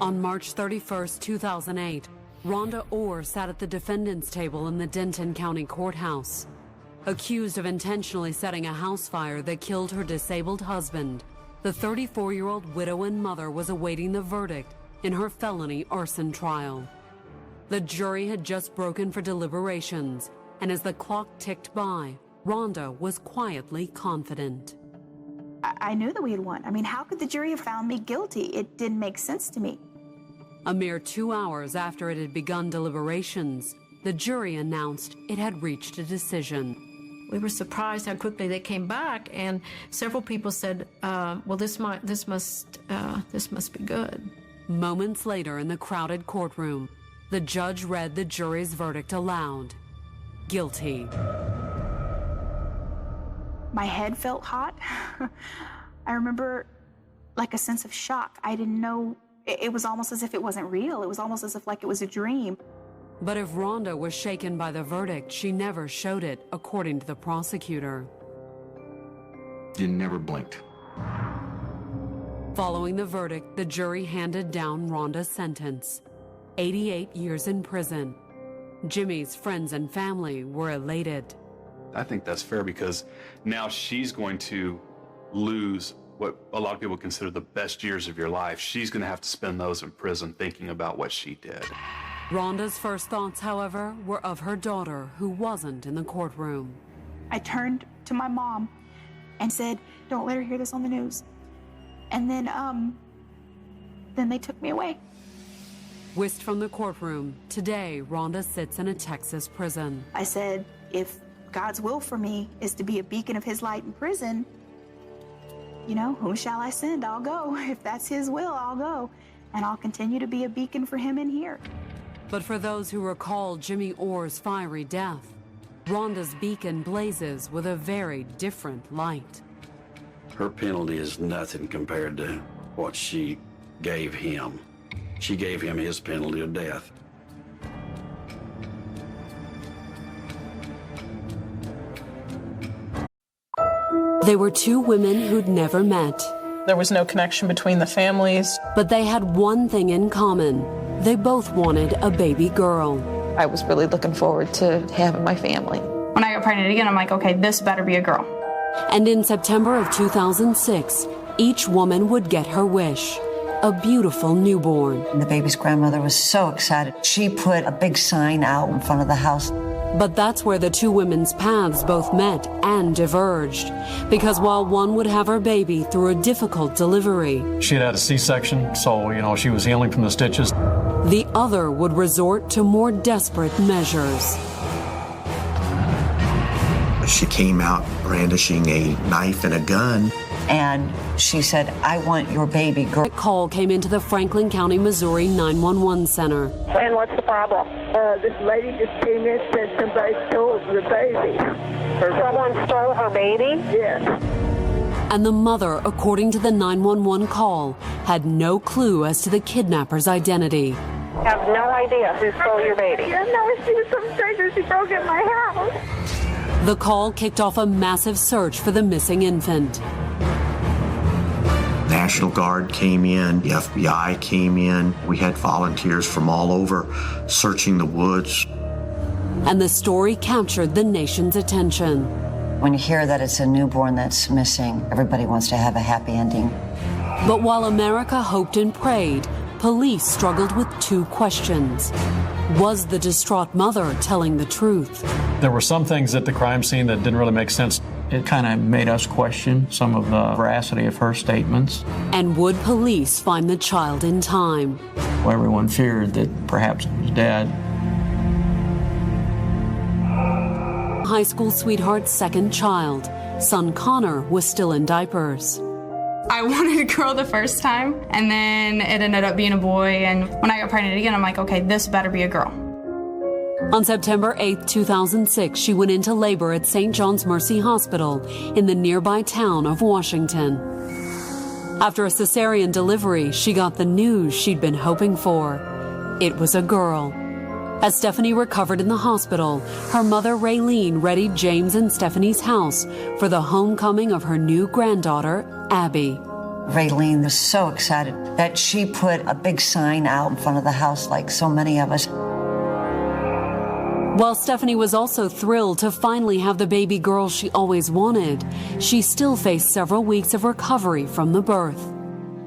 On March 31st, 2008, Rhonda Orr sat at the defendant's table in the Denton County Courthouse. Accused of intentionally setting a house fire that killed her disabled husband, the 34-year-old widow and mother was awaiting the verdict in her felony arson trial. The jury had just broken for deliberations, and as the clock ticked by, Rhonda was quietly confident. I knew that we had won. How could the jury have found me guilty? It didn't make sense to me. A mere 2 hours after it had begun deliberations, the jury announced it had reached a decision. We were surprised how quickly they came back, and several people said, well, this must be good. Moments later in the crowded courtroom, The judge read the jury's verdict aloud. Guilty. My head felt hot. I remember like a sense of shock. I didn't know, it was almost as if it wasn't real. It was almost as if like it was a dream. But if Rhonda was shaken by the verdict, she never showed it, according to the prosecutor. You never blinked. Following the verdict, the jury handed down Rhonda's sentence, 88 years in prison. Jimmy's friends and family were elated. I think that's fair because now she's going to lose what a lot of people consider the best years of your life. She's going to have to spend those in prison thinking about what she did. Rhonda's first thoughts, however, were of her daughter, who wasn't in the courtroom. I turned to my mom and said, "Don't let her hear this on the news." And then they took me away. Whisked from the courtroom, today Rhonda sits in a Texas prison. I said, if God's will for me is to be a beacon of his light in prison, whom shall I send? I'll go. If that's his will, I'll go. And I'll continue to be a beacon for him in here. But for those who recall Jimmy Orr's fiery death, Rhonda's beacon blazes with a very different light. Her penalty is nothing compared to what she gave him. She gave him his penalty of death. They were two women who'd never met. There was no connection between the families. But they had one thing in common. They both wanted a baby girl. I was really looking forward to having my family. When I got pregnant again, I'm like, okay, this better be a girl. And in September of 2006, each woman would get her wish. A beautiful newborn. And the baby's grandmother was so excited. She put a big sign out in front of the house. But that's where the two women's paths both met and diverged. Because while one would have her baby through a difficult delivery, she had a C-section, so, she was healing from the stitches. The other would resort to more desperate measures. She came out brandishing a knife and a gun. And she said, "I want your baby girl." A call came into the Franklin County, Missouri 911 center. And what's the problem? This lady just came in and said somebody stole the baby. Someone stole her baby? Yes. And the mother, according to the 911 call, had no clue as to the kidnapper's identity. I have no idea who stole your baby. I know she was some stranger. She broke in my house. The call kicked off a massive search for the missing infant. National Guard came in, the FBI came in. We had volunteers from all over searching the woods. And the story captured the nation's attention. When you hear that it's a newborn that's missing, everybody wants to have a happy ending. But while America hoped and prayed, police struggled with two questions. Was the distraught mother telling the truth? There were some things at the crime scene that didn't really make sense. It kind of made us question some of the veracity of her statements. And would police find the child in time? Well, everyone feared that perhaps he was dead. High school sweetheart's second child, son Connor, was still in diapers. I wanted a girl the first time, and then it ended up being a boy, and when I got pregnant again, I'm like, okay, this better be a girl. On September 8, 2006, she went into labor at St. John's Mercy Hospital in the nearby town of Washington. After a cesarean delivery, she got the news she'd been hoping for. It was a girl. As Stephanie recovered in the hospital, her mother, Raylene, readied James and Stephanie's house for the homecoming of her new granddaughter, Abby. Raylene was so excited that she put a big sign out in front of the house like so many of us. While Stephanie was also thrilled to finally have the baby girl she always wanted, she still faced several weeks of recovery from the birth.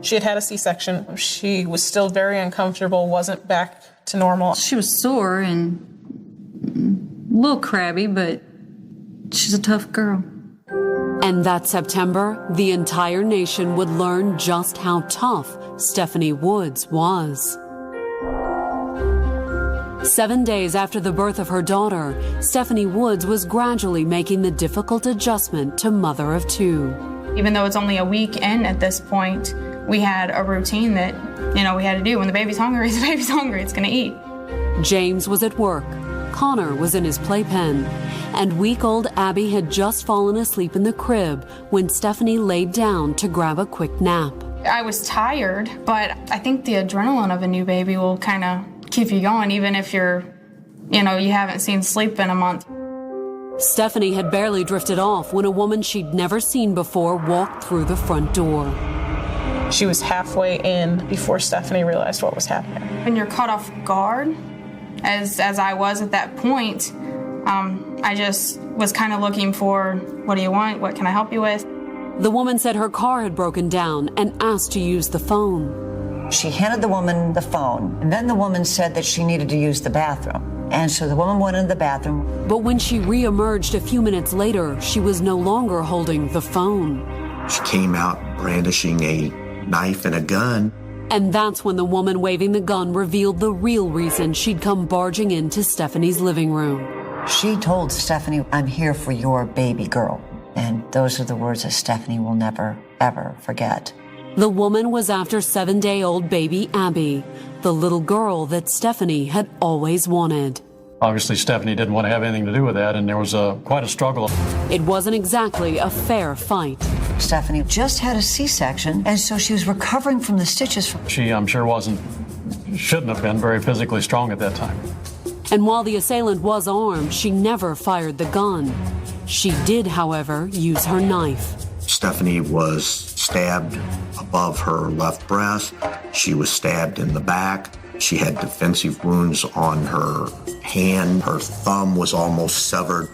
She had had a C-section. She was still very uncomfortable, wasn't back to normal. She was sore and a little crabby, but she's a tough girl. And that September, the entire nation would learn just how tough Stephanie Woods was. 7 days after the birth of her daughter, Stephanie Woods was gradually making the difficult adjustment to mother of two. Even though it's only a week in at this point, we had a routine that, we had to do. When the baby's hungry, the baby's hungry, it's gonna eat. James was at work. Connor was in his playpen. And week-old Abby had just fallen asleep in the crib when Stephanie laid down to grab a quick nap. I was tired, but I think the adrenaline of a new baby will kind of keep you going, even if you haven't seen sleep in a month. Stephanie had barely drifted off when a woman she'd never seen before walked through the front door. She was halfway in before Stephanie realized what was happening. When you're caught off guard, as I was at that point, I just was kind of looking for, what do you want? What can I help you with? The woman said her car had broken down and asked to use the phone. She handed the woman the phone, and then the woman said that she needed to use the bathroom. And so the woman went into the bathroom. But when she re-emerged a few minutes later, she was no longer holding the phone. She came out brandishing a knife and a gun. And that's when the woman waving the gun revealed the real reason she'd come barging into Stephanie's living room. She told Stephanie, "I'm here for your baby girl." And those are the words that Stephanie will never, ever forget. The woman was after 7-day-old baby Abby, the little girl that Stephanie had always wanted. Obviously, Stephanie didn't want to have anything to do with that, and there was quite a struggle. It wasn't exactly a fair fight. Stephanie just had a C-section, and so she was recovering from the stitches. She, I'm sure, shouldn't have been very physically strong at that time. And while the assailant was armed, she never fired the gun. She did, however, use her knife. Stephanie was stabbed above her left breast. She was stabbed in the back. She had defensive wounds on her hand. Her thumb was almost severed.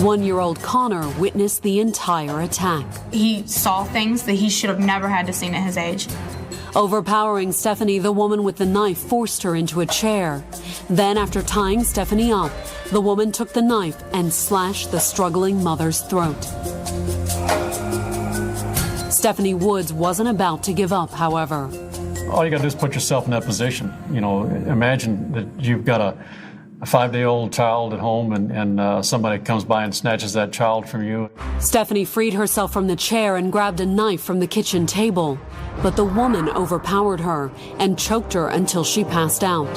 1-year-old Connor witnessed the entire attack. He saw things that he should have never had to see at his age. Overpowering Stephanie, the woman with the knife forced her into a chair. Then, after tying Stephanie up, the woman took the knife and slashed the struggling mother's throat. Stephanie Woods wasn't about to give up, however. All you got to do is put yourself in that position. Imagine that you've got a 5-day-old child at home and somebody comes by and snatches that child from you. Stephanie freed herself from the chair and grabbed a knife from the kitchen table. But the woman overpowered her and choked her until she passed out.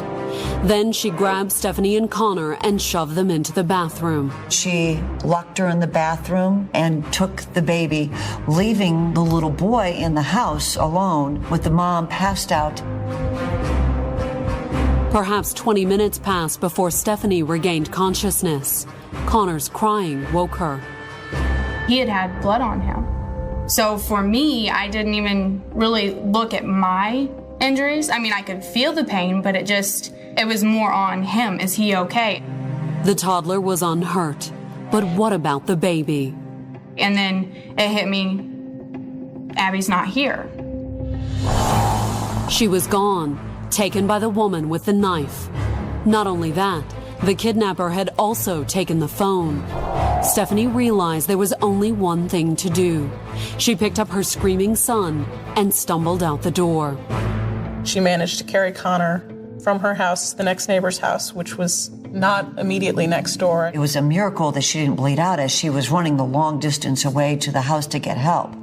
Then she grabbed Stephanie and Connor and shoved them into the bathroom. She locked her in the bathroom and took the baby, leaving the little boy in the house alone with the mom passed out. Perhaps 20 minutes passed before Stephanie regained consciousness. Connor's crying woke her. He had had blood on him. So for me, I didn't even really look at my injuries. I mean, I could feel the pain, but it was more on him. Is he okay? The toddler was unhurt. But what about the baby? And then it hit me, Abby's not here. She was gone, taken by the woman with the knife. Not only that, the kidnapper had also taken the phone. Stephanie realized there was only one thing to do. She picked up her screaming son and stumbled out the door. She managed to carry Connor from her house to the next neighbor's house, which was not immediately next door. It was a miracle that she didn't bleed out as she was running the long distance away to the house to get help.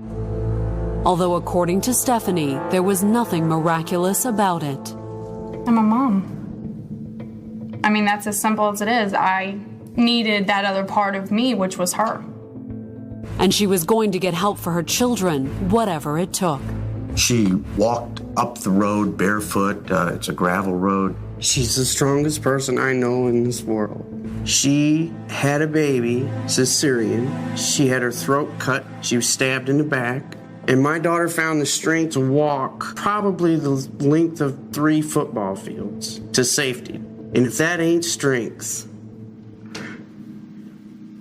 Although according to Stephanie, there was nothing miraculous about it. I'm a mom. I mean, that's as simple as it is. I needed that other part of me, which was her. And she was going to get help for her children, whatever it took. She walked up the road barefoot. It's a gravel road. She's the strongest person I know in this world. She had a baby, cesarean. She had her throat cut. She was stabbed in the back. And my daughter found the strength to walk probably the length of 3 football fields to safety. And if that ain't strength,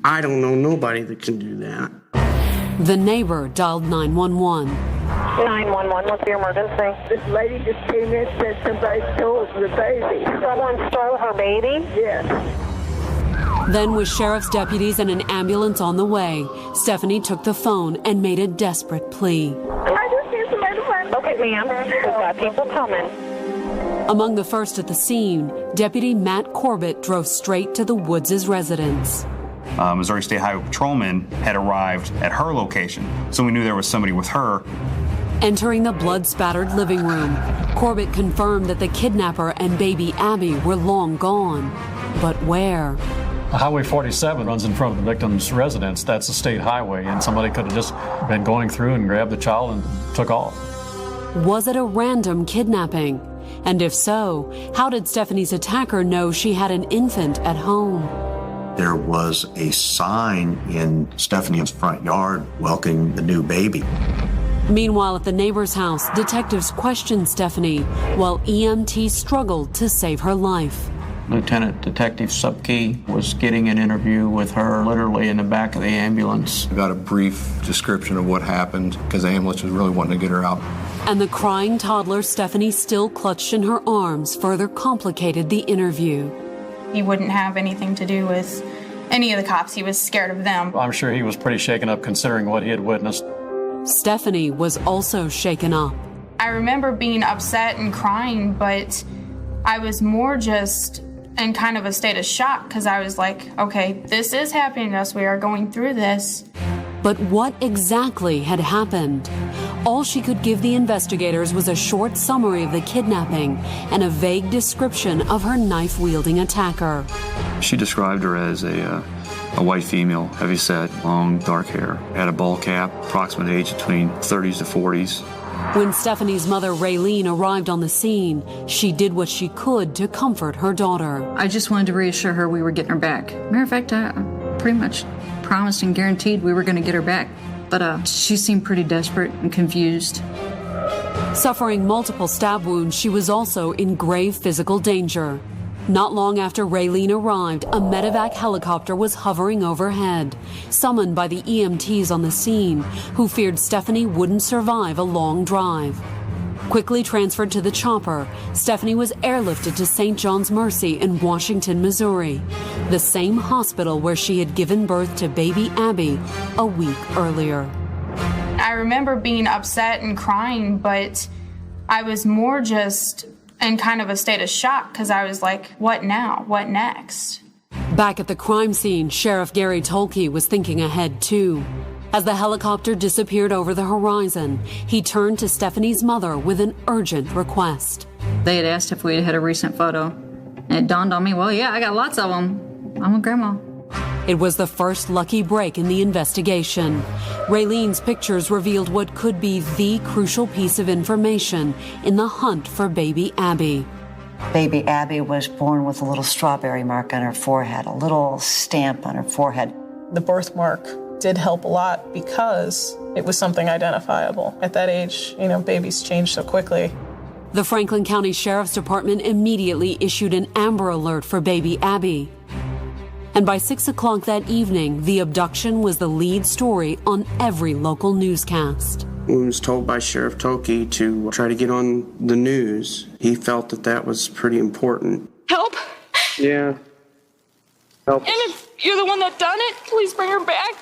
I don't know nobody that can do that. The neighbor dialed 911. 911, what's the emergency? This lady just came in and said somebody stole the baby. Someone stole her baby? Yes. Then, with sheriff's deputies and an ambulance on the way, Stephanie took the phone and made a desperate plea. I just need somebody to find. Okay, ma'am. We've got people coming. Among the first at the scene, Deputy Matt Corbett drove straight to the Woods' residence. Missouri State Highway Patrolman had arrived at her location, so we knew there was somebody with her. Entering the blood-spattered living room, Corbett confirmed that the kidnapper and baby Abby were long gone. But where? Highway 47 runs in front of the victim's residence. That's a state highway, and somebody could have just been going through and grabbed the child and took off. Was it a random kidnapping? And if so, how did Stephanie's attacker know she had an infant at home? There was a sign in Stephanie's front yard welcoming the new baby. Meanwhile, at the neighbor's house, detectives questioned Stephanie while EMT struggled to save her life. Lieutenant Detective Subkey was getting an interview with her literally in the back of the ambulance. I got a brief description of what happened because the ambulance was really wanting to get her out. And the crying toddler Stephanie still clutched in her arms further complicated the interview. He wouldn't have anything to do with any of the cops. He was scared of them. I'm sure he was pretty shaken up considering what he had witnessed. Stephanie was also shaken up. I remember being upset and crying, but I was more just in kind of a state of shock because I was like, okay, this is happening to us. We are going through this. But what exactly had happened? All she could give the investigators was a short summary of the kidnapping and a vague description of her knife-wielding attacker. She described her as a white female, heavy-set, long, dark hair, had a ball cap, approximate age between 30s to 40s. When Stephanie's mother, Raylene, arrived on the scene, she did what she could to comfort her daughter. I just wanted to reassure her we were getting her back. Matter of fact, I pretty much promised and guaranteed we were going to get her back. But she seemed pretty desperate and confused. Suffering multiple stab wounds, she was also in grave physical danger. Not long after Raylene arrived, a medevac helicopter was hovering overhead, summoned by the EMTs on the scene, who feared Stephanie wouldn't survive a long drive. Quickly transferred to the chopper, Stephanie was airlifted to St. John's Mercy in Washington, Missouri, the same hospital where she had given birth to baby Abby a week earlier. I remember being upset and crying, but I was more just in kind of a state of shock because I was like, what now? What next? Back at the crime scene, Sheriff Gary Tolke was thinking ahead too. As the helicopter disappeared over the horizon, he turned to Stephanie's mother with an urgent request. They had asked if we had a recent photo, and it dawned on me, well, yeah, I got lots of them. I'm with Grandma. It was the first lucky break in the investigation. Raylene's pictures revealed what could be the crucial piece of information in the hunt for baby Abby. Baby Abby was born with a little strawberry mark on her forehead, a little stamp on her forehead. The birthmark did help a lot because it was something identifiable. At that age, babies change so quickly. The Franklin County Sheriff's Department immediately issued an Amber Alert for baby Abby. And by 6 o'clock that evening, the abduction was the lead story on every local newscast. We was told by Sheriff Tolke to try to get on the news. He felt that was pretty important. Help! Yeah. Help. And if you're the one that done it, please bring her back.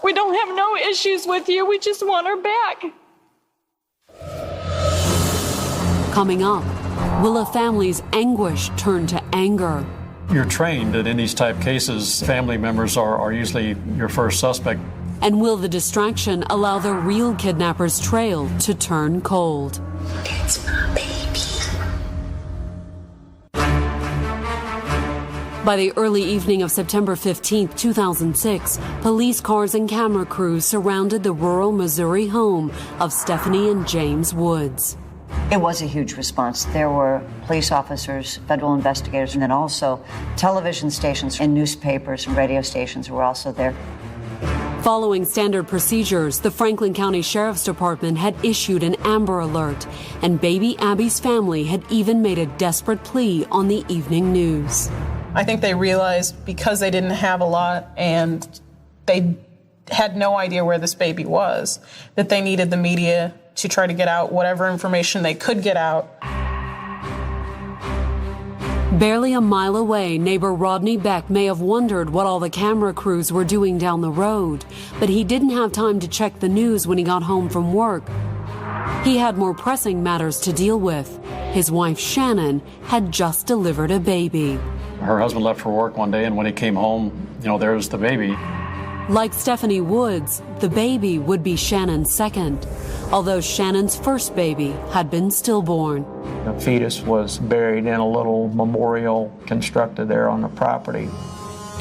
We don't have no issues with you. We just want her back. Coming up, will a family's anguish turn to anger? You're trained that in these type cases, family members are usually your first suspect. And will the distraction allow the real kidnapper's trail to turn cold? It's my baby. By the early evening of September 15, 2006, police cars and camera crews surrounded the rural Missouri home of Stephanie and James Woods. It was a huge response. There were police officers, federal investigators, and then also television stations and newspapers and radio stations were also there. Following standard procedures, the Franklin County Sheriff's Department had issued an Amber Alert, and baby Abby's family had even made a desperate plea on the evening news. I think they realized because they didn't have a lot and they had no idea where this baby was, that they needed the media to try to get out whatever information they could get out. Barely a mile away, neighbor Rodney Beck may have wondered what all the camera crews were doing down the road, but he didn't have time to check the news when he got home from work. He had more pressing matters to deal with. His wife, Shannon, had just delivered a baby. Her husband left for work one day, and when he came home, there was the baby. Like Stephanie Woods, the baby would be Shannon's second, although Shannon's first baby had been stillborn. The fetus was buried in a little memorial constructed there on the property.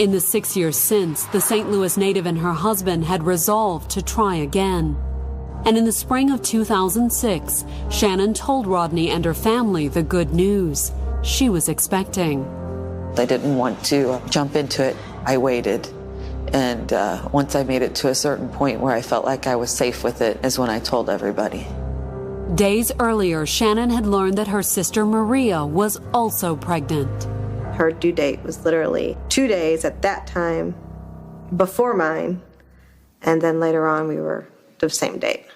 In the 6 years since, the St. Louis native and her husband had resolved to try again. And in the spring of 2006, Shannon told Rodney and her family the good news she was expecting. I didn't want to jump into it. I waited. And once I made it to a certain point where I felt like I was safe with it is when I told everybody. Days earlier, Shannon had learned that her sister Maria was also pregnant. Her due date was literally 2 days at that time before mine, and then later on we were the same date.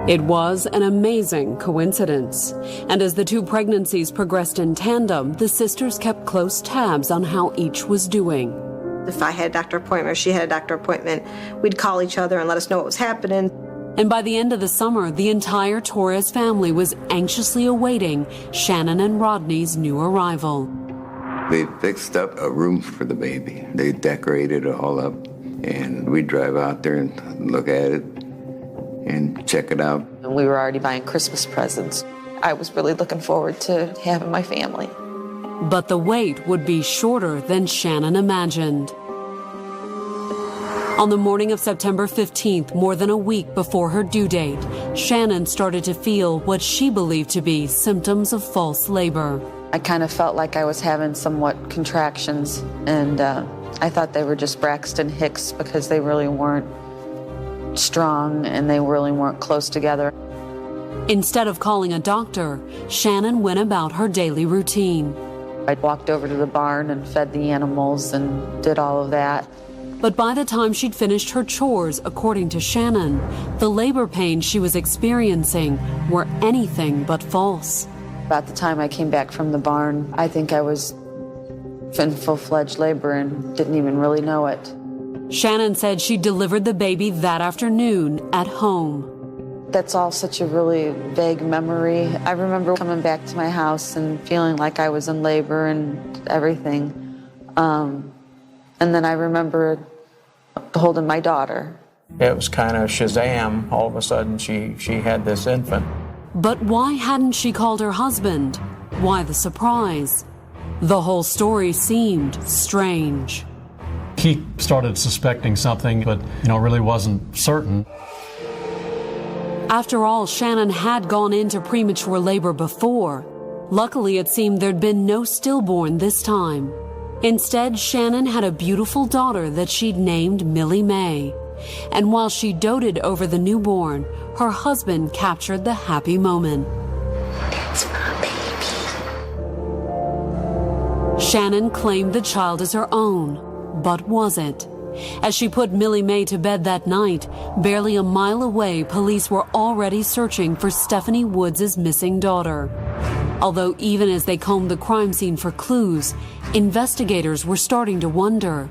It was an amazing coincidence, and as the two pregnancies progressed in tandem, the sisters kept close tabs on how each was doing. If I had a doctor appointment or she had a doctor appointment, we'd call each other and let us know what was happening. And by the end of the summer, the entire Torres family was anxiously awaiting Shannon and Rodney's new arrival. They fixed up a room for the baby. They decorated it all up, and we'd drive out there and look at it and check it out. And we were already buying Christmas presents. I was really looking forward to having my family. But the wait would be shorter than Shannon imagined. On the morning of September 15th, more than a week before her due date, Shannon started to feel what she believed to be symptoms of false labor. I kind of felt like I was having somewhat contractions, and I thought they were just Braxton Hicks because they really weren't strong and they really weren't close together. Instead of calling a doctor, Shannon went about her daily routine. I walked over to the barn and fed the animals and did all of that. But by the time she'd finished her chores, according to Shannon, the labor pains she was experiencing were anything but false. About the time I came back from the barn, I think I was in full-fledged labor and didn't even really know it. Shannon said she delivered the baby that afternoon at home. That's all such a really vague memory. I remember coming back to my house and feeling like I was in labor and everything. And then I remember holding my daughter. It was kind of Shazam. All of a sudden, she had this infant. But why hadn't she called her husband? Why the surprise? The whole story seemed strange. He started suspecting something, but really wasn't certain. After all, Shannon had gone into premature labor before. Luckily, it seemed there'd been no stillborn this time. Instead, Shannon had a beautiful daughter that she'd named Millie Mae. And while she doted over the newborn, her husband captured the happy moment. That's my baby. Shannon claimed the child as her own, but was it? As she put Millie Mae to bed that night, barely a mile away, police were already searching for Stephanie Woods' missing daughter. Although even as they combed the crime scene for clues, investigators were starting to wonder,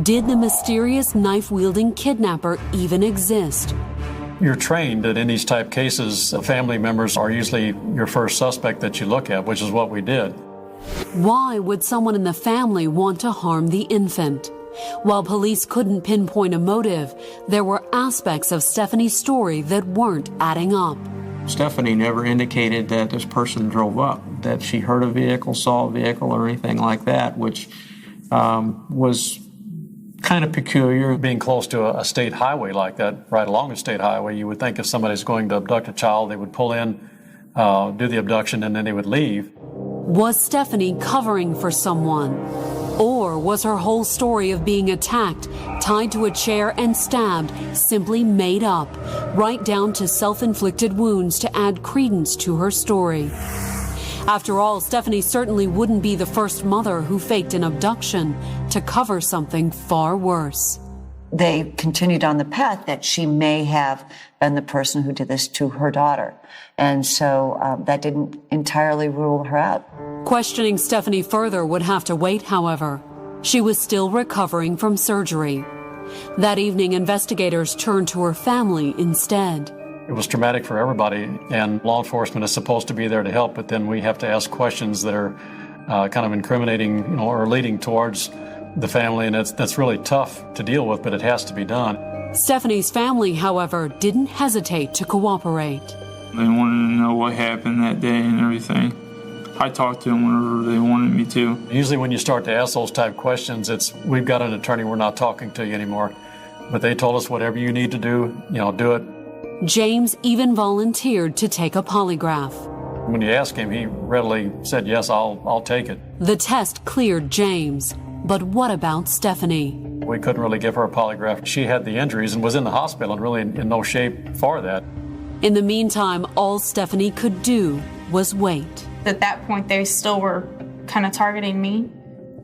did the mysterious knife-wielding kidnapper even exist? You're trained that in these type cases, family members are usually your first suspect that you look at, which is what we did. Why would someone in the family want to harm the infant? While police couldn't pinpoint a motive, there were aspects of Stephanie's story that weren't adding up. Stephanie never indicated that this person drove up, that she heard a vehicle, saw a vehicle, or anything like that, which was kind of peculiar. Being close to a state highway like that, right along a state highway, you would think if somebody's going to abduct a child, they would pull in, do the abduction, and then they would leave. Was Stephanie covering for someone? Or was her whole story of being attacked, tied to a chair and stabbed, simply made up, right down to self-inflicted wounds to add credence to her story? After all, Stephanie certainly wouldn't be the first mother who faked an abduction to cover something far worse. They continued on the path that she may have been the person who did this to her daughter. And so that didn't entirely rule her out. Questioning Stephanie further would have to wait, however. She was still recovering from surgery. That evening, investigators turned to her family instead. It was traumatic for everybody, and law enforcement is supposed to be there to help, but then we have to ask questions that are kind of incriminating, or leading towards the family, and that's really tough to deal with, but it has to be done. Stephanie's family, however, didn't hesitate to cooperate. They wanted to know what happened that day and everything. I talked to them whenever they wanted me to. Usually when you start to ask those type of questions, it's, we've got an attorney, we're not talking to you anymore. But they told us whatever you need to do, do it. James even volunteered to take a polygraph. When you asked him, he readily said, yes, I'll take it. The test cleared James, but what about Stephanie? We couldn't really give her a polygraph. She had the injuries and was in the hospital and really in no shape for that. In the meantime, all Stephanie could do was wait. At that point, they still were kind of targeting me.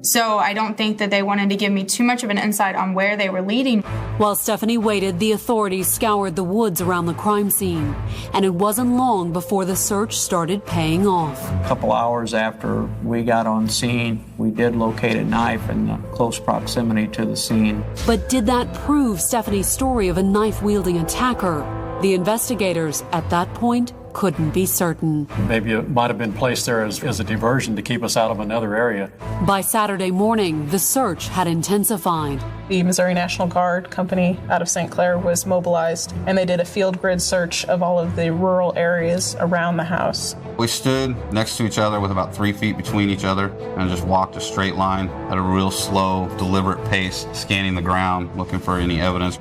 So I don't think that they wanted to give me too much of an insight on where they were leading. While Stephanie waited, the authorities scoured the woods around the crime scene, and it wasn't long before the search started paying off. A couple hours after we got on scene, we did locate a knife in close proximity to the scene. But did that prove Stephanie's story of a knife-wielding attacker? The investigators, at that point, couldn't be certain. Maybe it might have been placed there as a diversion to keep us out of another area. By Saturday morning, the search had intensified. The Missouri National Guard company out of St. Clair was mobilized, and they did a field grid search of all of the rural areas around the house. We stood next to each other with about 3 feet between each other and just walked a straight line at a real slow, deliberate pace, scanning the ground, looking for any evidence.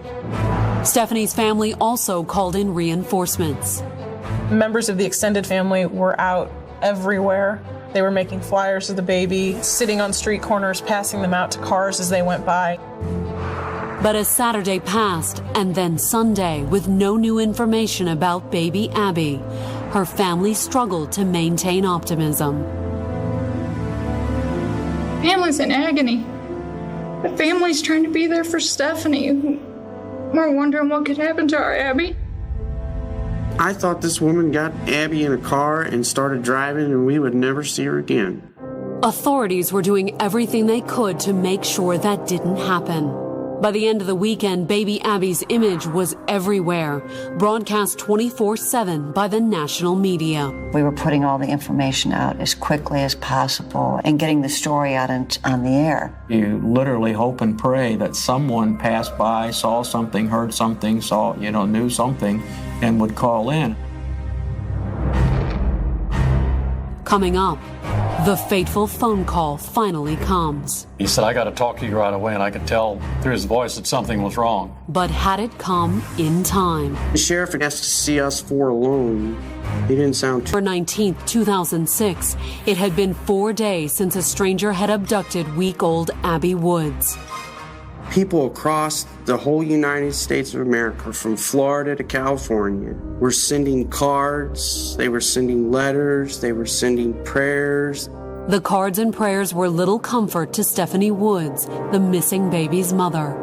Stephanie's family also called in reinforcements. Members of the extended family were out everywhere. They were making flyers of the baby, sitting on street corners, passing them out to cars as they went by. But as Saturday passed, and then Sunday, with no new information about baby Abby, her family struggled to maintain optimism. Family's in agony. The family's trying to be there for Stephanie. We're wondering what could happen to our Abby. I thought this woman got Abby in a car and started driving and we would never see her again. Authorities were doing everything they could to make sure that didn't happen. By the end of the weekend, baby Abby's image was everywhere, broadcast 24/7 by the national media. We were putting all the information out as quickly as possible and getting the story out on the air. You literally hope and pray that someone passed by, saw something, heard something, knew something, and would call in. Coming up, the fateful phone call finally comes. He said, I got to talk to you right away, and I could tell through his voice that something was wrong. But had it come in time? The sheriff asked to see us four alone. He didn't sound too... On 19th, 2006, it had been 4 days since a stranger had abducted week-old Abby Woods. People across the whole United States of America, from Florida to California, were sending cards, they were sending letters, they were sending prayers. The cards and prayers were little comfort to Stephanie Woods, the missing baby's mother.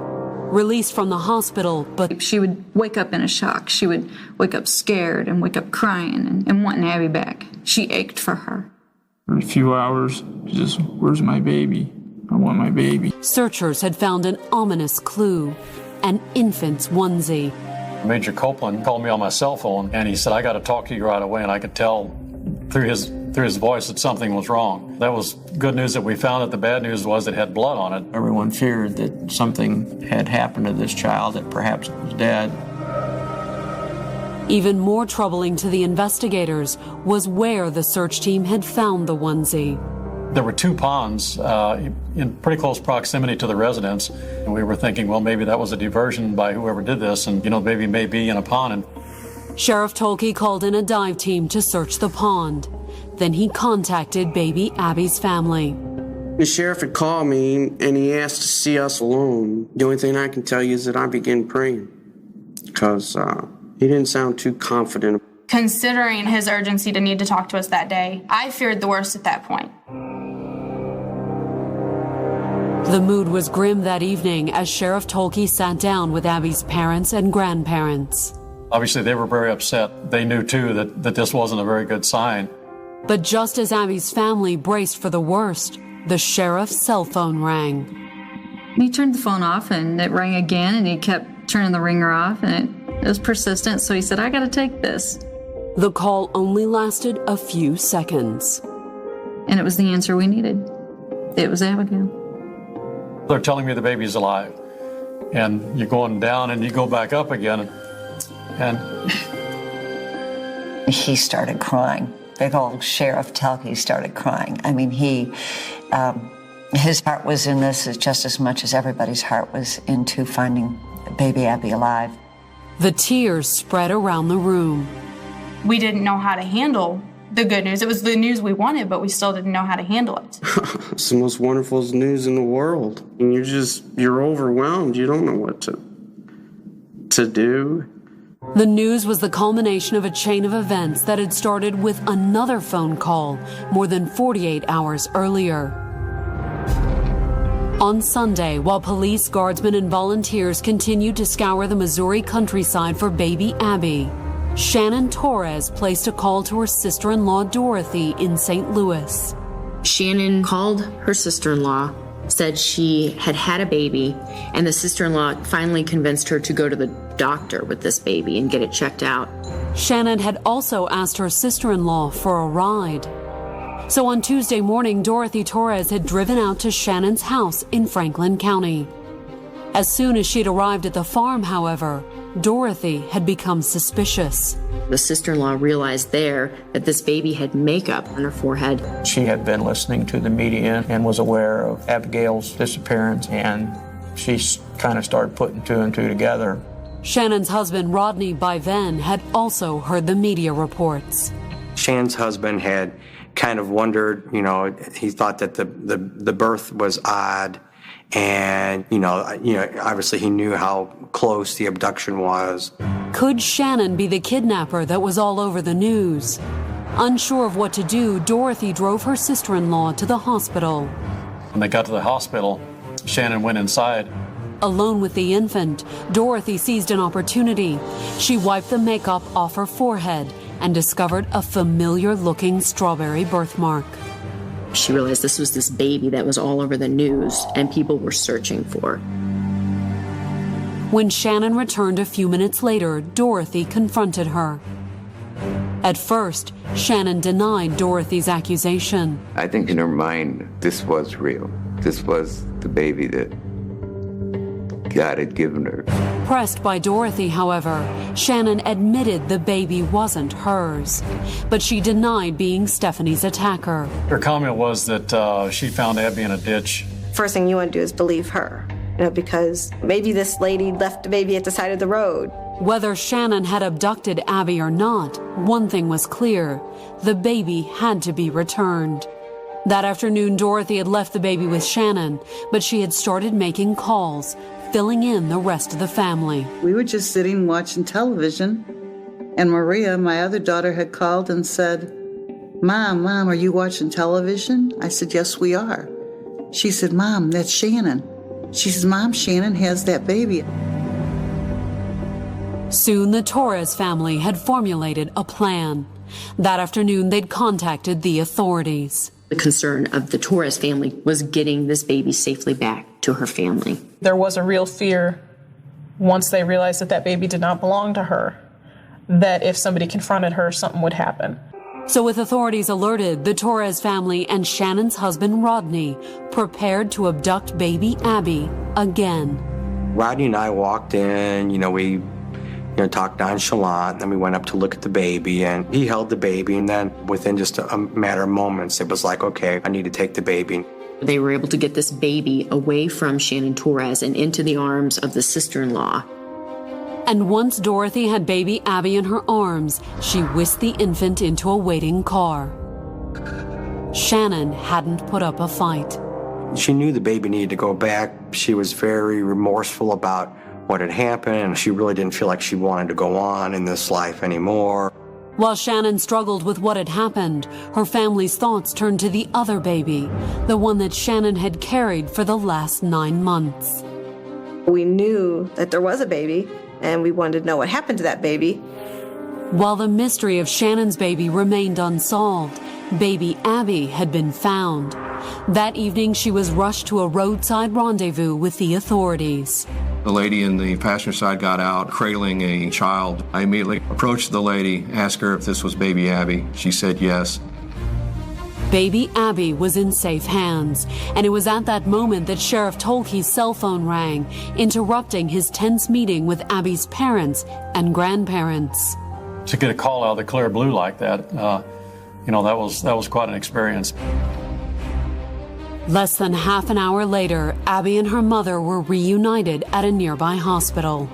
Released from the hospital, but she would wake up in a shock. She would wake up scared and wake up crying and wanting Abby back. She ached for her. For a few hours, just, where's my baby? I want my baby. Searchers had found an ominous clue, an infant's onesie. Major Copeland called me on my cell phone, and he said, I got to talk to you right away, and I could tell through his voice that something was wrong. That was good news that we found it. The bad news was it had blood on it. Everyone feared that something had happened to this child, that perhaps it was dead. Even more troubling to the investigators was where the search team had found the onesie. There were 2 ponds in pretty close proximity to the residence, and we were thinking, well, maybe that was a diversion by whoever did this, and, the baby may be in a pond. And Sheriff Tolke called in a dive team to search the pond. Then he contacted baby Abby's family. The sheriff had called me, and he asked to see us alone. The only thing I can tell you is that I began praying, because he didn't sound too confident. Considering his urgency to need to talk to us that day, I feared the worst at that point. The mood was grim that evening as Sheriff Tolke sat down with Abby's parents and grandparents. Obviously, they were very upset. They knew, too, that this wasn't a very good sign. But just as Abby's family braced for the worst, the sheriff's cell phone rang. He turned the phone off, and it rang again, and he kept turning the ringer off, and it was persistent, so he said, I gotta take this. The call only lasted a few seconds. And it was the answer we needed. It was Abigail. They're telling me the baby's alive. And you're going down and you go back up again. And he started crying. Big old Sheriff Telke started crying. I mean, his heart was in this just as much as everybody's heart was into finding baby Abby alive. The tears spread around the room. We didn't know how to handle the good news. It was the news we wanted, but we still didn't know how to handle it. It's the most wonderful news in the world. And you're overwhelmed. You don't know what to do. The news was the culmination of a chain of events that had started with another phone call more than 48 hours earlier. On Sunday, while police, guardsmen, and volunteers continued to scour the Missouri countryside for baby Abby, Shannon Torres placed a call to her sister-in-law Dorothy in St. Louis. Shannon called her sister-in-law, said she had had a baby, and the sister-in-law finally convinced her to go to the doctor with this baby and get it checked out. Shannon had also asked her sister-in-law for a ride. So on Tuesday morning, Dorothy Torres had driven out to Shannon's house in Franklin County. As soon as she'd arrived at the farm, however, Dorothy had become suspicious. The sister-in-law realized there that this baby had makeup on her forehead. She had been listening to the media and was aware of Abigail's disappearance, and she kind of started putting two and two together. Shannon's husband, Rodney, by then had also heard the media reports. Shannon's husband had kind of wondered, he thought that the birth was odd. And, obviously he knew how close the abduction was. Could Shannon be the kidnapper that was all over the news? Unsure of what to do, Dorothy drove her sister-in-law to the hospital. When they got to the hospital, Shannon went inside. Alone with the infant, Dorothy seized an opportunity. She wiped the makeup off her forehead and discovered a familiar-looking strawberry birthmark. She realized this was this baby that was all over the news and people were searching for. When Shannon returned a few minutes later, Dorothy confronted her. At first, Shannon denied Dorothy's accusation. I think in her mind, this was real. This was the baby that God had given her. Pressed by Dorothy, however, Shannon admitted the baby wasn't hers, but she denied being Stephanie's attacker. Her comment was that she found Abby in a ditch. First thing you want to do is believe her, because maybe this lady left the baby at the side of the road. Whether Shannon had abducted Abby or not, one thing was clear: the baby had to be returned. That afternoon, Dorothy had left the baby with Shannon, but she had started making calls, filling in the rest of the family. We were just sitting watching television, and Maria, my other daughter, had called and said, Mom, are you watching television? I said, yes, we are. She said, Mom, that's Shannon. She says, Mom, Shannon has that baby. Soon the Torres family had formulated a plan. That afternoon, they'd contacted the authorities. The concern of the Torres family was getting this baby safely back to her family. There was a real fear once they realized that that baby did not belong to her, that if somebody confronted her, something would happen. So with authorities alerted, the Torres family and Shannon's husband, Rodney, prepared to abduct baby Abby again. Rodney and I walked in, we talked nonchalant, and then we went up to look at the baby, and he held the baby, and then within just a matter of moments, it was like, okay, I need to take the baby. They were able to get this baby away from Shannon Torres and into the arms of the sister-in-law. And once Dorothy had baby Abby in her arms, she whisked the infant into a waiting car. Shannon hadn't put up a fight. She knew the baby needed to go back. She was very remorseful about what had happened, and she really didn't feel like she wanted to go on in this life anymore. While Shannon struggled with what had happened, her family's thoughts turned to the other baby, the one that Shannon had carried for the last 9 months. We knew that there was a baby, and we wanted to know what happened to that baby. While the mystery of Shannon's baby remained unsolved, baby Abby had been found. That evening, she was rushed to a roadside rendezvous with the authorities. The lady in the passenger side got out, cradling a child. I immediately approached the lady, asked her if this was baby Abby. She said yes. Baby Abby was in safe hands, and it was at that moment that Sheriff Tolke's cell phone rang, interrupting his tense meeting with Abby's parents and grandparents. To get a call out of the clear blue like that, that was quite an experience. Less than half an hour later, Abby and her mother were reunited at a nearby hospital.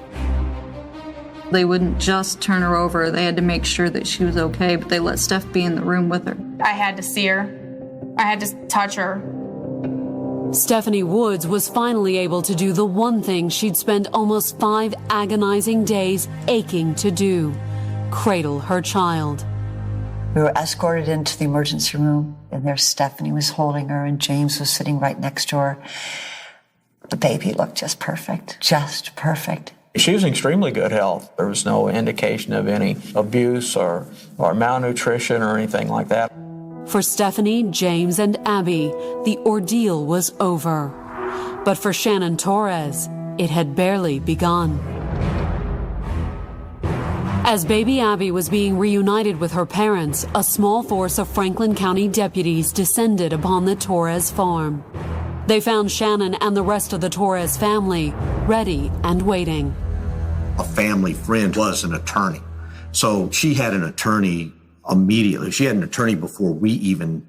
They wouldn't just turn her over. They had to make sure that she was okay, but they let Steph be in the room with her. I had to see her. I had to touch her. Stephanie Woods was finally able to do the one thing she'd spent almost 5 agonizing days aching to do: cradle her child. We were escorted into the emergency room, and there Stephanie was holding her, and James was sitting right next to her. The baby looked just perfect, just perfect. She was in extremely good health. There was no indication of any abuse or malnutrition or anything like that. For Stephanie, James, and Abby, the ordeal was over. But for Shannon Torres, it had barely begun. As baby Abby was being reunited with her parents, a small force of Franklin County deputies descended upon the Torres farm. They found Shannon and the rest of the Torres family ready and waiting. A family friend was an attorney. So she had an attorney immediately. She had an attorney before we even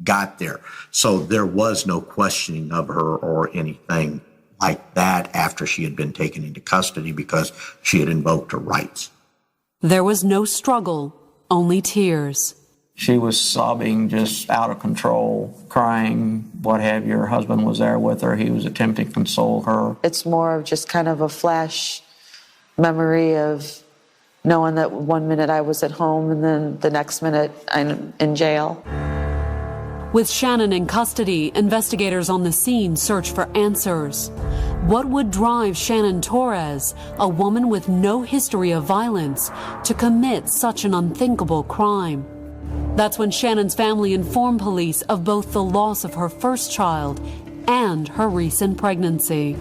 got there. So there was no questioning of her or anything like that after she had been taken into custody because she had invoked her rights. There was no struggle, only tears. She was sobbing, just out of control, crying, what have you. Her husband was there with her. He was attempting to console her. It's more of just kind of a flash memory of knowing that one minute I was at home and then the next minute I'm in jail. With Shannon in custody, investigators on the scene search for answers. What would drive Shannon Torres, a woman with no history of violence, to commit such an unthinkable crime? That's when Shannon's family informed police of both the loss of her first child and her recent pregnancy.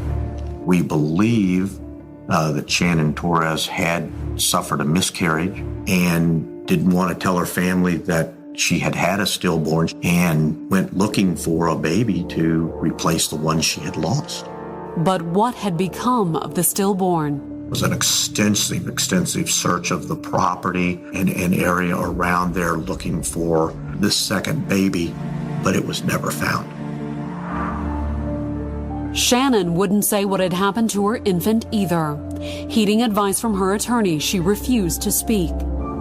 We believe that Shannon Torres had suffered a miscarriage and didn't want to tell her family that she had had a stillborn and went looking for a baby to replace the one she had lost. But what had become of the stillborn? It was an extensive search of the property and an area around there looking for this second baby, but it was never found. Shannon wouldn't say what had happened to her infant either. Heeding advice from her attorney, she refused to speak.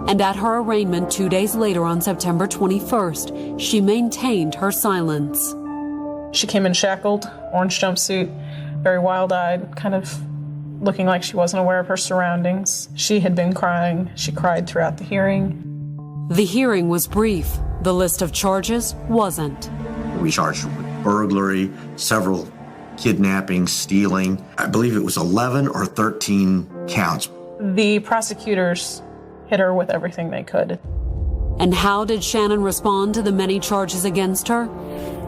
And at her arraignment 2 days later on September 21st, she maintained her silence. She came in shackled, orange jumpsuit, very wild-eyed, kind of looking like she wasn't aware of her surroundings. She had been crying. She cried throughout the hearing. The hearing was brief. The list of charges wasn't. We charged her with burglary, several kidnapping, stealing. I believe it was 11 or 13 counts. The prosecutors hit her with everything they could. And how did Shannon respond to the many charges against her?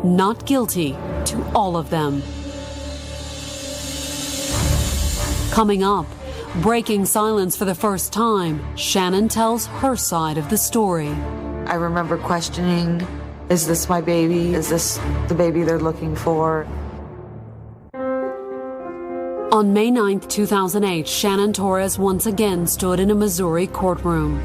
Not guilty to all of them. Coming up, breaking silence for the first time, Shannon tells her side of the story. I remember questioning, is this my baby? Is this the baby they're looking for? On May 9, 2008, Shannon Torres once again stood in a Missouri courtroom.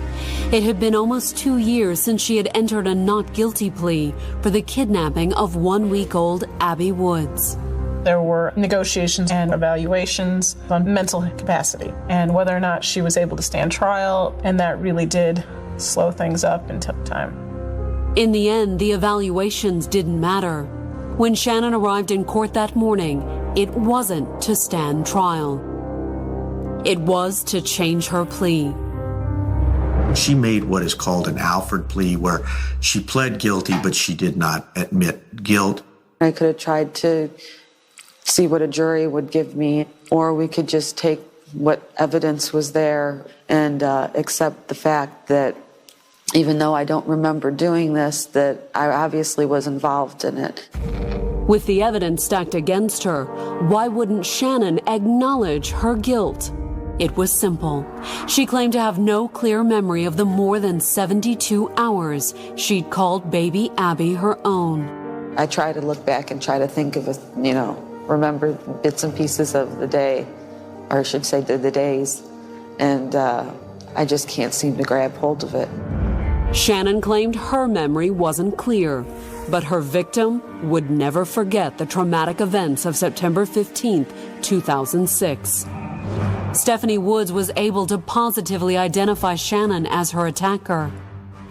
It had been almost 2 years since she had entered a not guilty plea for the kidnapping of 1-week-old Abby Woods. There were negotiations and evaluations on mental capacity and whether or not she was able to stand trial, and that really did slow things up and took time. In the end, the evaluations didn't matter. When Shannon arrived in court that morning, it wasn't to stand trial. It was to change her plea. She made what is called an Alford plea, where she pled guilty, but she did not admit guilt. I could have tried to see what a jury would give me, or we could just take what evidence was there and accept the fact that even though I don't remember doing this, that I obviously was involved in it. With the evidence stacked against her, why wouldn't Shannon acknowledge her guilt? It was simple. She claimed to have no clear memory of the more than 72 hours she'd called baby Abby her own. I try to look back and try to think of, remember bits and pieces of the day, or I should say the days, and I just can't seem to grab hold of it. Shannon claimed her memory wasn't clear, but her victim would never forget the traumatic events of September 15, 2006. Stephanie Woods was able to positively identify Shannon as her attacker.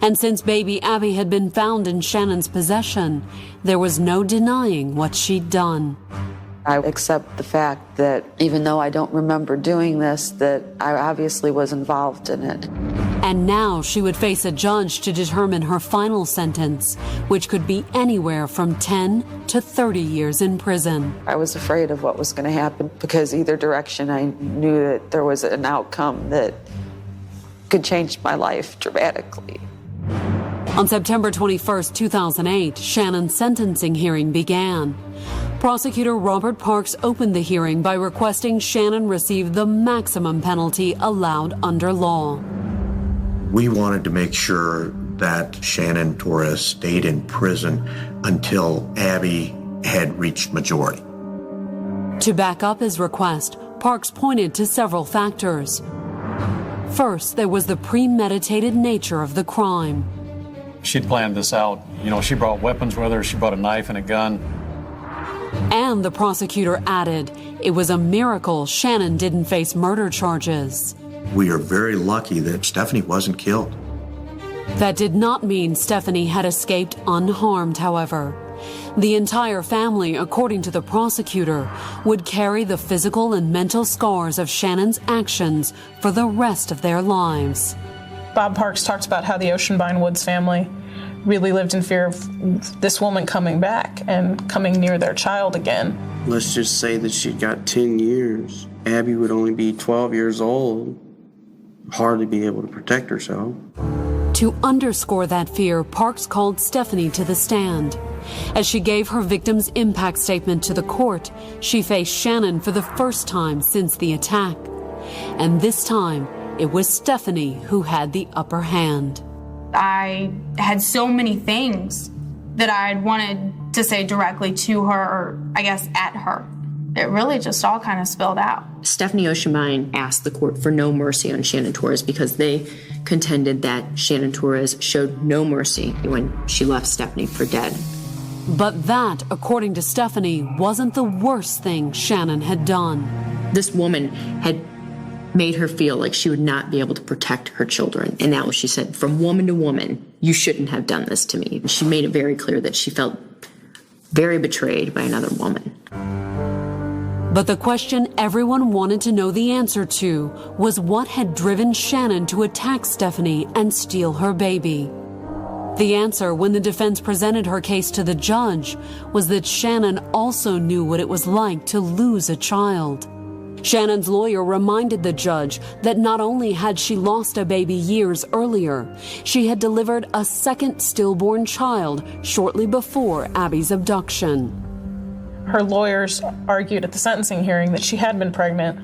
And since baby Abby had been found in Shannon's possession, there was no denying what she'd done. I accept the fact that even though I don't remember doing this, that I obviously was involved in it. And now she would face a judge to determine her final sentence, which could be anywhere from 10 to 30 years in prison. I was afraid of what was going to happen because either direction I knew that there was an outcome that could change my life dramatically. On September 21, 2008, Shannon's sentencing hearing began. Prosecutor Robert Parks opened the hearing by requesting Shannon receive the maximum penalty allowed under law. We wanted to make sure that Shannon Torres stayed in prison until Abby had reached majority. To back up his request, Parks pointed to several factors. First, there was the premeditated nature of the crime. She'd planned this out. She brought weapons with her. She brought a knife and a gun. And the prosecutor added, it was a miracle Shannon didn't face murder charges. We are very lucky that Stephanie wasn't killed. That did not mean Stephanie had escaped unharmed, however. The entire family, according to the prosecutor, would carry the physical and mental scars of Shannon's actions for the rest of their lives. Bob Parks talked about how the Oceanbine Woods family really lived in fear of this woman coming back and coming near their child again. Let's just say that she got 10 years. Abby would only be 12 years old, hardly be able to protect herself. To underscore that fear, Parks called Stephanie to the stand. As she gave her victim's impact statement to the court, she faced Shannon for the first time since the attack. And this time, it was Stephanie who had the upper hand. I had so many things that I'd wanted to say directly to her, or I guess at her. It really just all kind of spilled out. Stephanie Oceanbine asked the court for no mercy on Shannon Torres because they contended that Shannon Torres showed no mercy when she left Stephanie for dead. But that, according to Stephanie, wasn't the worst thing Shannon had done. This woman had made her feel like she would not be able to protect her children. And that was, she said, from woman to woman, you shouldn't have done this to me. She made it very clear that she felt very betrayed by another woman. But the question everyone wanted to know the answer to was what had driven Shannon to attack Stephanie and steal her baby. The answer, when the defense presented her case to the judge, was that Shannon also knew what it was like to lose a child. Shannon's lawyer reminded the judge that not only had she lost a baby years earlier, she had delivered a second stillborn child shortly before Abby's abduction. Her lawyers argued at the sentencing hearing that she had been pregnant.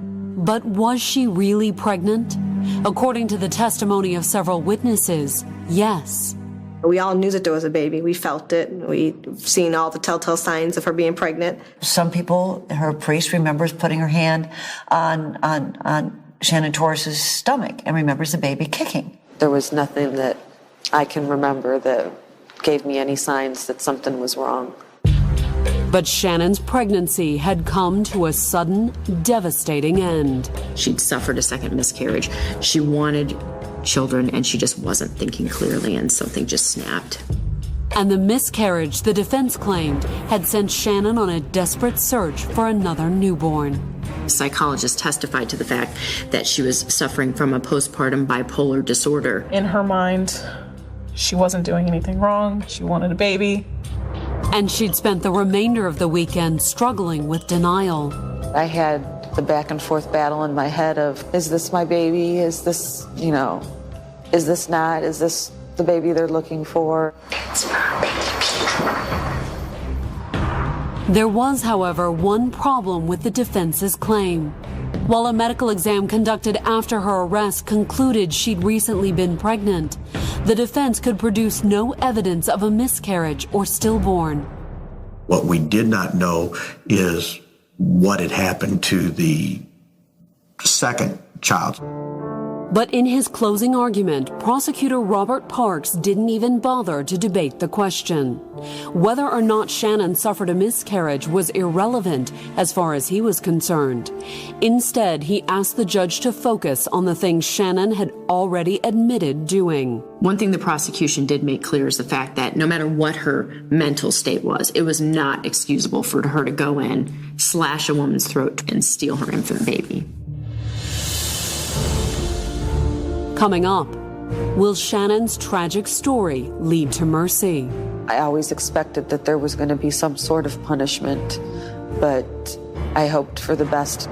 But was she really pregnant? According to the testimony of several witnesses, yes. We all knew that there was a baby. We felt it. We'd seen all the telltale signs of her being pregnant. Some people, her priest remembers putting her hand on Shannon Torres' stomach and remembers the baby kicking. There was nothing that I can remember that gave me any signs that something was wrong. But Shannon's pregnancy had come to a sudden, devastating end. She'd suffered a second miscarriage. She wanted children, and she just wasn't thinking clearly, and something just snapped. And the miscarriage, the defense claimed, had sent Shannon on a desperate search for another newborn. Psychologists testified to the fact that she was suffering from a postpartum bipolar disorder. In her mind, she wasn't doing anything wrong. She wanted a baby. And she'd spent the remainder of the weekend struggling with denial. I had the back and forth battle in my head of, is this my baby? Is this, is this not? Is this the baby they're looking for? It's my baby. There was, however, one problem with the defense's claim. While a medical exam conducted after her arrest concluded she'd recently been pregnant, the defense could produce no evidence of a miscarriage or stillborn. What we did not know is what had happened to the second child. But in his closing argument, prosecutor Robert Parks didn't even bother to debate the question. Whether or not Shannon suffered a miscarriage was irrelevant as far as he was concerned. Instead, he asked the judge to focus on the things Shannon had already admitted doing. One thing the prosecution did make clear is the fact that no matter what her mental state was, it was not excusable for her to go in, slash a woman's throat, and steal her infant baby. Coming up, will Shannon's tragic story lead to mercy? I always expected that there was going to be some sort of punishment, but I hoped for the best.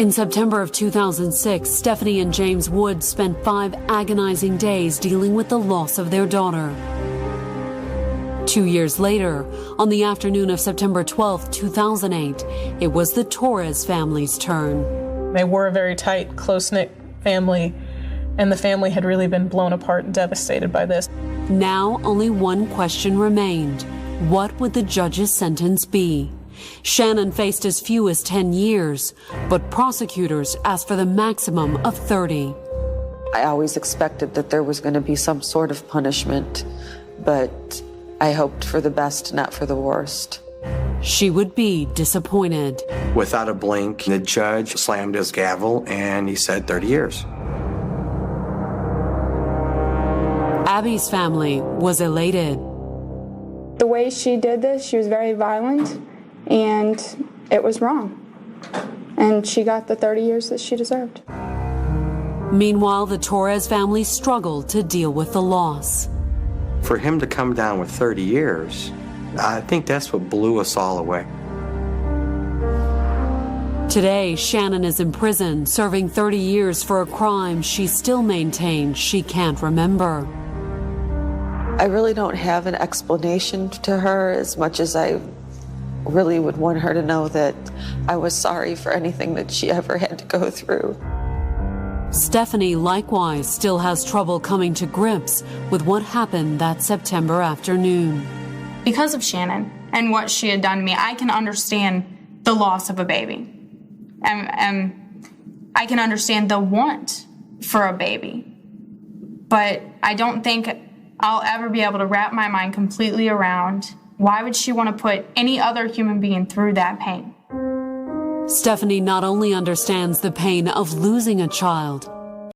In September of 2006, Stephanie and James Wood spent 5 agonizing days dealing with the loss of their daughter. 2 years later, on the afternoon of September 12, 2008, it was the Torres family's turn. They were a very tight, close-knit family, and the family had really been blown apart and devastated by this. Now only one question remained. What would the judge's sentence be? Shannon faced as few as 10 years, but prosecutors asked for the maximum of 30. I always expected that there was going to be some sort of punishment, but I hoped for the best, not for the worst. She would be disappointed. Without a blink, the judge slammed his gavel and he said 30 years. Abby's family was elated. The way she did this, she was very violent, and it was wrong. And she got the 30 years that she deserved. Meanwhile, the Torres family struggled to deal with the loss. For him to come down with 30 years, I think that's what blew us all away. Today, Shannon is in prison, serving 30 years for a crime she still maintains she can't remember. I really don't have an explanation to her as much as I really would want her to know that I was sorry for anything that she ever had to go through. Stephanie likewise still has trouble coming to grips with what happened that September afternoon. Because of Shannon and what she had done to me, I can understand the loss of a baby. And I can understand the want for a baby. But I don't think I'll ever be able to wrap my mind completely around why would she want to put any other human being through that pain. Stephanie not only understands the pain of losing a child,